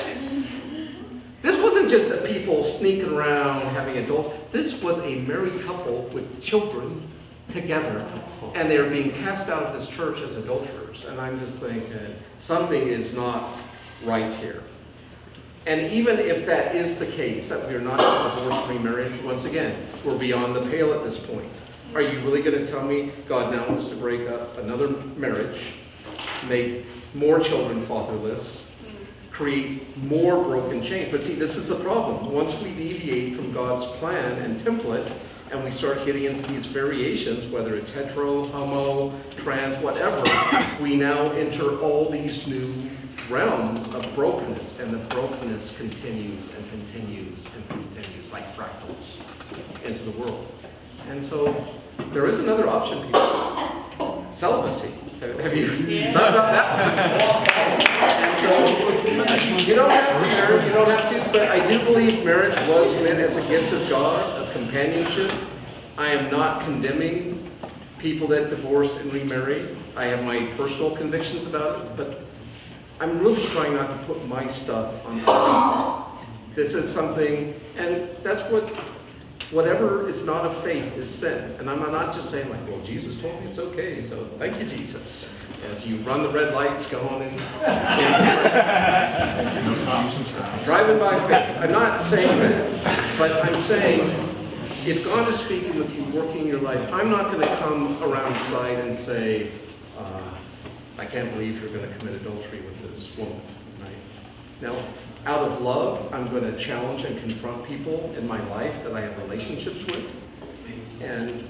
This wasn't just that people sneaking around having adults. This was a married couple with children together, and they were being cast out of this church as adulterers. And I'm just thinking, something is not right here. And even if that is the case, that we're not divorced remarriage, once again, we're beyond the pale at this point. Are you really going to tell me God now wants to break up another marriage, make more children fatherless, create more broken chains? But see, this is the problem. Once we deviate from God's plan and template, and we start getting into these variations, whether it's hetero, homo, trans, whatever, we now enter all these new realms of brokenness, and the brokenness continues and continues and continues like fractals into the world. And so there is another option, people. Celibacy. Have you not about that one? And so you don't have to marry, you don't have to, but I do believe marriage was meant as a gift of God, of companionship. I am not condemning people that divorce and remarry. I have my personal convictions about it, but I'm really trying not to put my stuff on other people. This is something, and that's whatever is not of faith is sin. And I'm not just saying like, well, Jesus told me it's okay, so thank you, Jesus. As you run the red lights, go on in. Driving by faith. I'm not saying this, but I'm saying if God is speaking with you, working in your life, I'm not going to come around the side and say, I can't believe you're going to commit adultery with this woman, right? Now, out of love, I'm going to challenge and confront people in my life that I have relationships with. And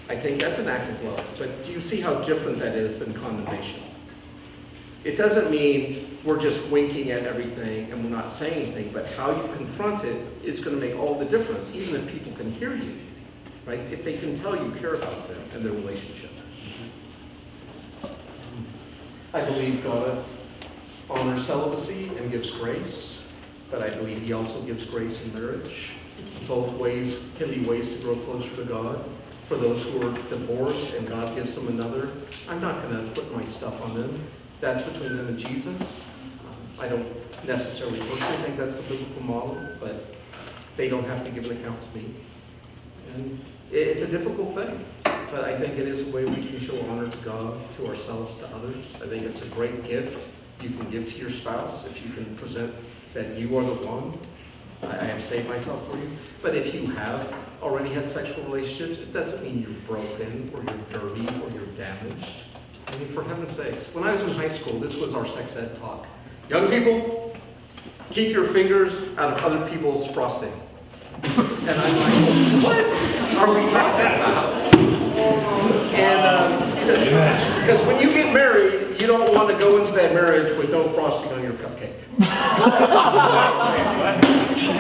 I think that's an act of love. But do you see how different that is than condemnation? It doesn't mean we're just winking at everything and we're not saying anything, but how you confront it is going to make all the difference, even if people can hear you, right? If they can tell you care about them and their relationship. I believe God honors celibacy and gives grace, but I believe he also gives grace in marriage. Both ways can be ways to grow closer to God. For those who are divorced and God gives them another, I'm not going to put my stuff on them. That's between them and Jesus. I don't necessarily personally think that's the biblical model, but they don't have to give an account to me. And it's a difficult thing, but I think it is a way we can show honor to God, to ourselves, to others. I think it's a great gift you can give to your spouse if you can present that you are the one. I have saved myself for you. But if you have already had sexual relationships, it doesn't mean you're broken or you're dirty or you're damaged. I mean, for heaven's sakes, when I was in high school, this was our sex ed talk. Young people, keep your fingers out of other people's frosting. And I'm like, what are we talking about? And he said, because when you get married, you don't want to go into that marriage with no frosting on your cupcake.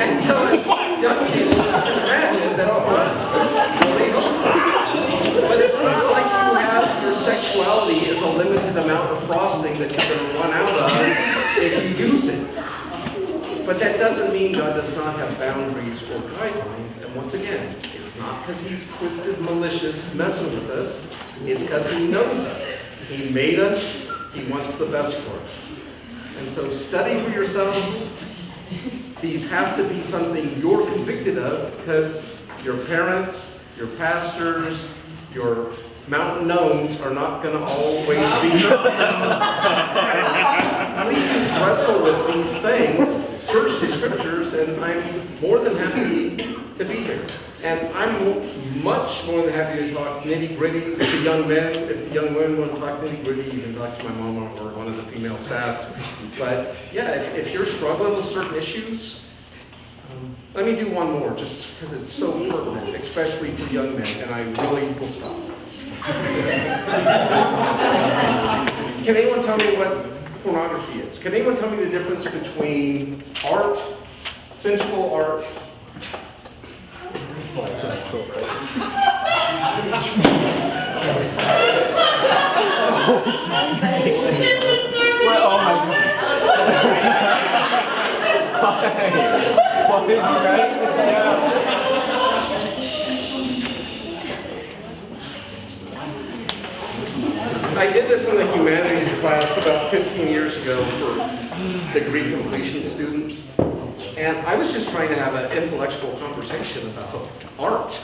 And so, young people, imagine that's not really helpful. But it's not like you have your sexuality is a limited amount of frosting that you're going to run out of if you use it. But that doesn't mean God does not have boundaries or guidelines. And once again, it's not because he's twisted, malicious, messing with us. It's because he knows us. He made us. He wants the best for us. And so study for yourselves. These have to be something you're convicted of because your parents, your pastors, your mountain gnomes are not going to always be here. Please wrestle with these things, search the scriptures, and I'm more than happy to be here. And I'm much more than happy to talk nitty-gritty with the young men. If the young women want to talk nitty-gritty, you can talk to my mom or one of the female staff. But yeah, if you're struggling with certain issues, let me do one more, just because it's so pertinent, especially for young men, and I really will stop. Can anyone tell me what pornography is? Can anyone tell me the difference between art, sensual art? Oh my God. I did this in the humanities class about 15 years ago for degree completion students. And I was just trying to have an intellectual conversation about art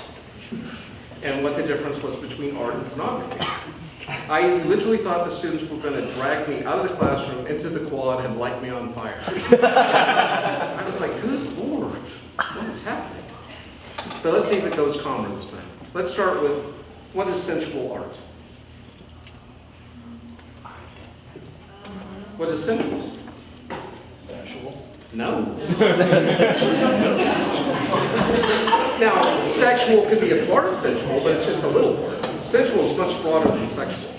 and what the difference was between art and pornography. I literally thought the students were going to drag me out of the classroom into the quad and light me on fire. I was like, good Lord, what is happening? But let's see if it goes calmer this time. Let's start with, what is sensual art? What is sensual? Sexual. No. Now, sexual could be a part of sensual, but it's just a little part. Sensual is much broader than sexual.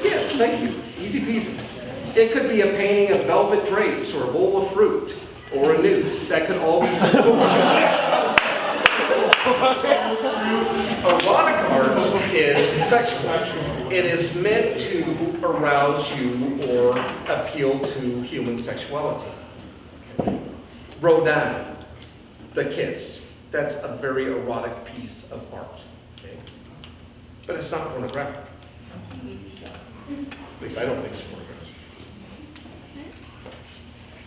Yes, thank you. Easy peasy. It could be a painting of velvet drapes or a bowl of fruit or a noose. That could all be sensual. Erotic art is sexual. It is meant to arouse you or appeal to human sexuality. Rodin, the kiss. That's a very erotic piece of art. Okay? But it's not pornographic. At least I don't think it's pornographic.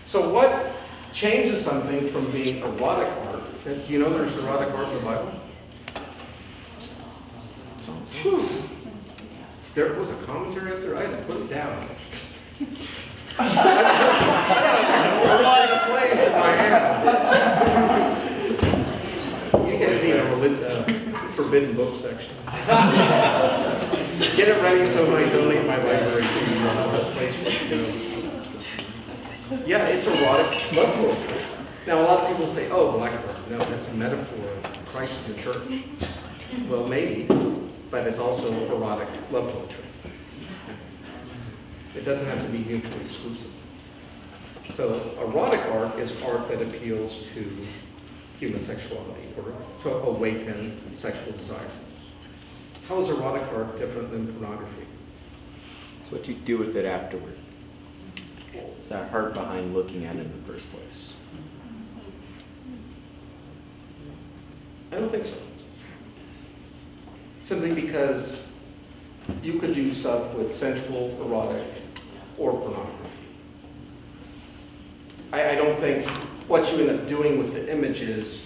So what changes something from being erotic art? Do you know there's erotic art in the Bible? Whew. There was a commentary up there. I had to put it down. I was like, the flames in my hand. forbidden book section. Get it ready so when I donate my library to you, you'll have a place for it to go. Yeah, it's erotic love poetry. Now, a lot of people say, oh, blackbird. No, that's a metaphor of Christ in the church. Well, maybe, but it's also erotic love poetry. It doesn't have to be mutually exclusive. So erotic art is art that appeals to human sexuality or to awaken sexual desire. How is erotic art different than pornography? It's what you do with it afterward. It's that heart behind looking at it in the first place. I don't think so. Simply because you could do stuff with sensual, erotic, or pornography. I don't think what you end up doing with the images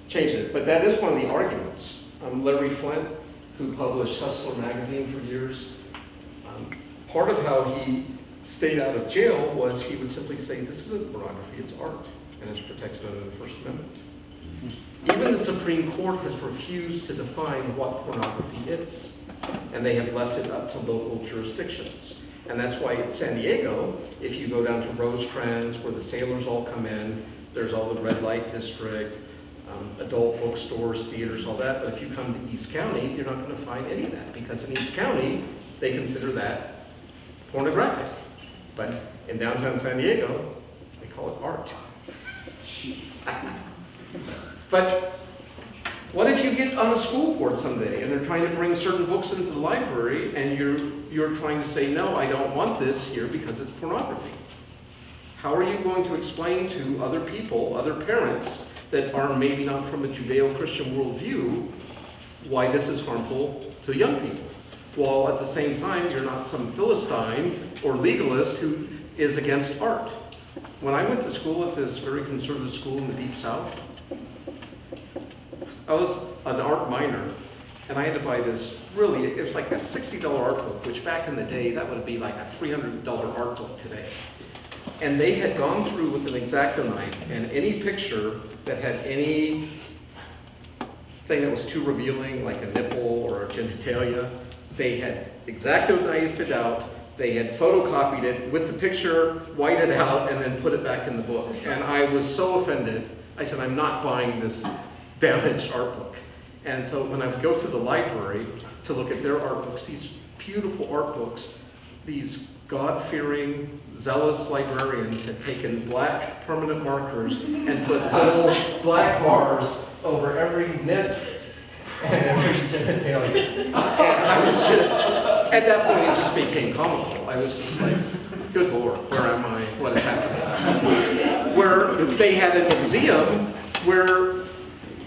changes it, but that is one of the arguments. Larry Flint, who published Hustler magazine for years, part of how he stayed out of jail was he would simply say, this isn't pornography, it's art, and it's protected under the First Amendment. Even the Supreme Court has refused to define what pornography is, and they have left it up to local jurisdictions. And that's why in San Diego, if you go down to Rosecrans, where the sailors all come in, there's all the red light district, adult bookstores, theaters, all that. But if you come to East County, you're not going to find any of that, because in East County, they consider that pornographic. But in downtown San Diego, they call it art. But what if you get on a school board someday and they're trying to bring certain books into the library and you're trying to say, no, I don't want this here because it's pornography? How are you going to explain to other people, other parents that are maybe not from a Judeo-Christian worldview why this is harmful to young people? While at the same time, you're not some Philistine or legalist who is against art. When I went to school at this very conservative school in the Deep South, I was an art minor, and I had to buy this really, it was like a $60 art book, which back in the day, that would be like a $300 art book today. And they had gone through with an X-Acto knife, and any picture that had any thing that was too revealing, like a nipple or a genitalia, they had X-Acto knifed it out, they had photocopied it with the picture, whited out, and then put it back in the book. And I was so offended, I said, I'm not buying this damaged art book. And so when I would go to the library to look at their art books, these beautiful art books, these God-fearing, zealous librarians had taken black permanent markers and put little black bars over every nip and every genitalia. And I was just, at that point, it just became comical. I was just like, good Lord, where am I? What is happening? Where they had a museum where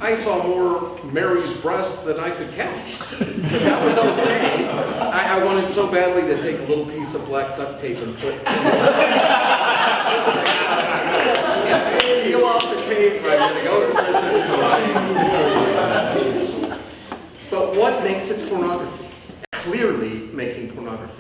I saw more Mary's breasts than I could count. That was okay. I wanted so badly to take a little piece of black duct tape and put it's going to peel off the tape, I'm going to go to prison, so I... But what makes it pornography? Clearly making pornography.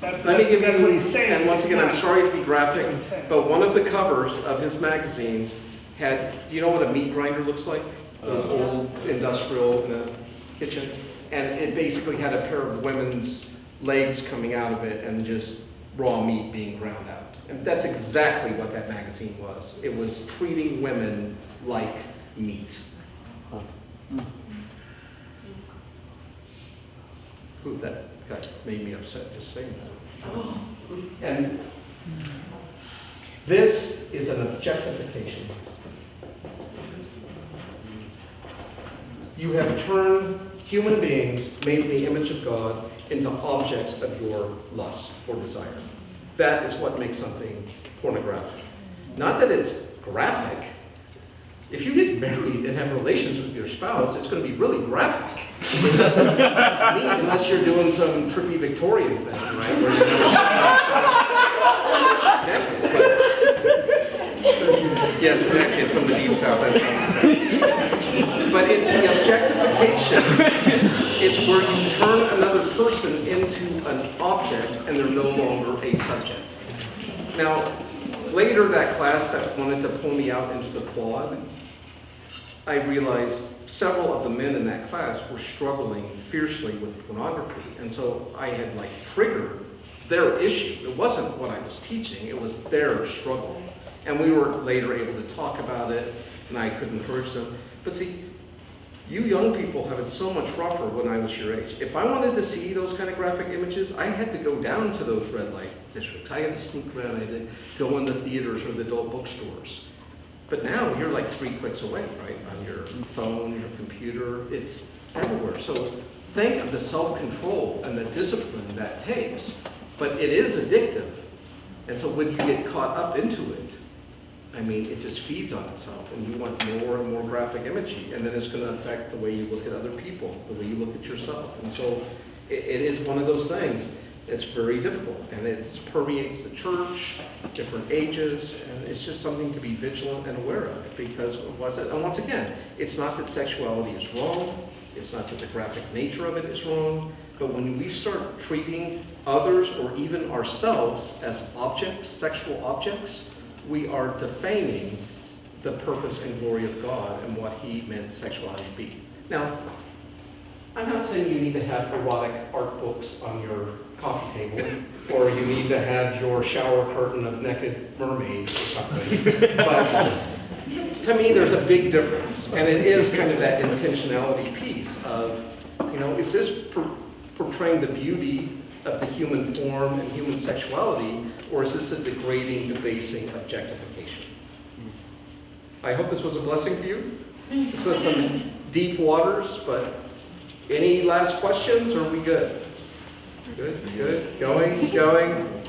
Let me give you, what he's saying. and once again, I'm sorry to be graphic, but one of the covers of his magazines had, do you know what a meat grinder looks like? Those old industrial in a kitchen. And it basically had a pair of women's legs coming out of it and just raw meat being ground out. And that's exactly what that magazine was. It was treating women like meat. Ooh, that made me upset just saying that. And this is an objectification. You have turned human beings made in the image of God into objects of your lust or desire. That is what makes something pornographic. Not that it's graphic. If you get married and have relations with your spouse, it's going to be really graphic. It doesn't mean, unless you're doing some trippy Victorian thing, right? Where you're naked. Yes, naked from the Deep South, that's what I'm saying. But it's the objectification. It's where you turn another person into an object and they're no longer a subject. Now, later that class that wanted to pull me out into the quad, I realized several of the men in that class were struggling fiercely with pornography. And so I had like triggered their issue. It wasn't what I was teaching, it was their struggle. And we were later able to talk about it, and I could encourage them. But see, you young people have it so much rougher when I was your age. If I wanted to see those kind of graphic images, I had to go down to those red light districts. I had to sneak around, I had to go in the theaters or the adult bookstores. But now you're like 3 clicks away, right? On your phone, your computer, it's everywhere. So think of the self-control and the discipline that takes. But it is addictive. And so when you get caught up into it, I mean, it just feeds on itself, and you want more and more graphic imagery, and then it's going to affect the way you look at other people, the way you look at yourself. And so it is one of those things. It's very difficult, and it permeates the church, different ages, and it's just something to be vigilant and aware of, because and once again, it's not that sexuality is wrong, it's not that the graphic nature of it is wrong, but when we start treating others or even ourselves as objects, sexual objects, we are defaming the purpose and glory of God and what He meant sexuality to be. Now, I'm not saying you need to have erotic art books on your coffee table, or you need to have your shower curtain of naked mermaids or something. But to me, there's a big difference, and it is kind of that intentionality piece of, is this portraying the beauty of the human form and human sexuality, or is this a degrading, debasing objectification? I hope this was a blessing to you. This was some deep waters, but any last questions, or are we good? Good, good, going, gone.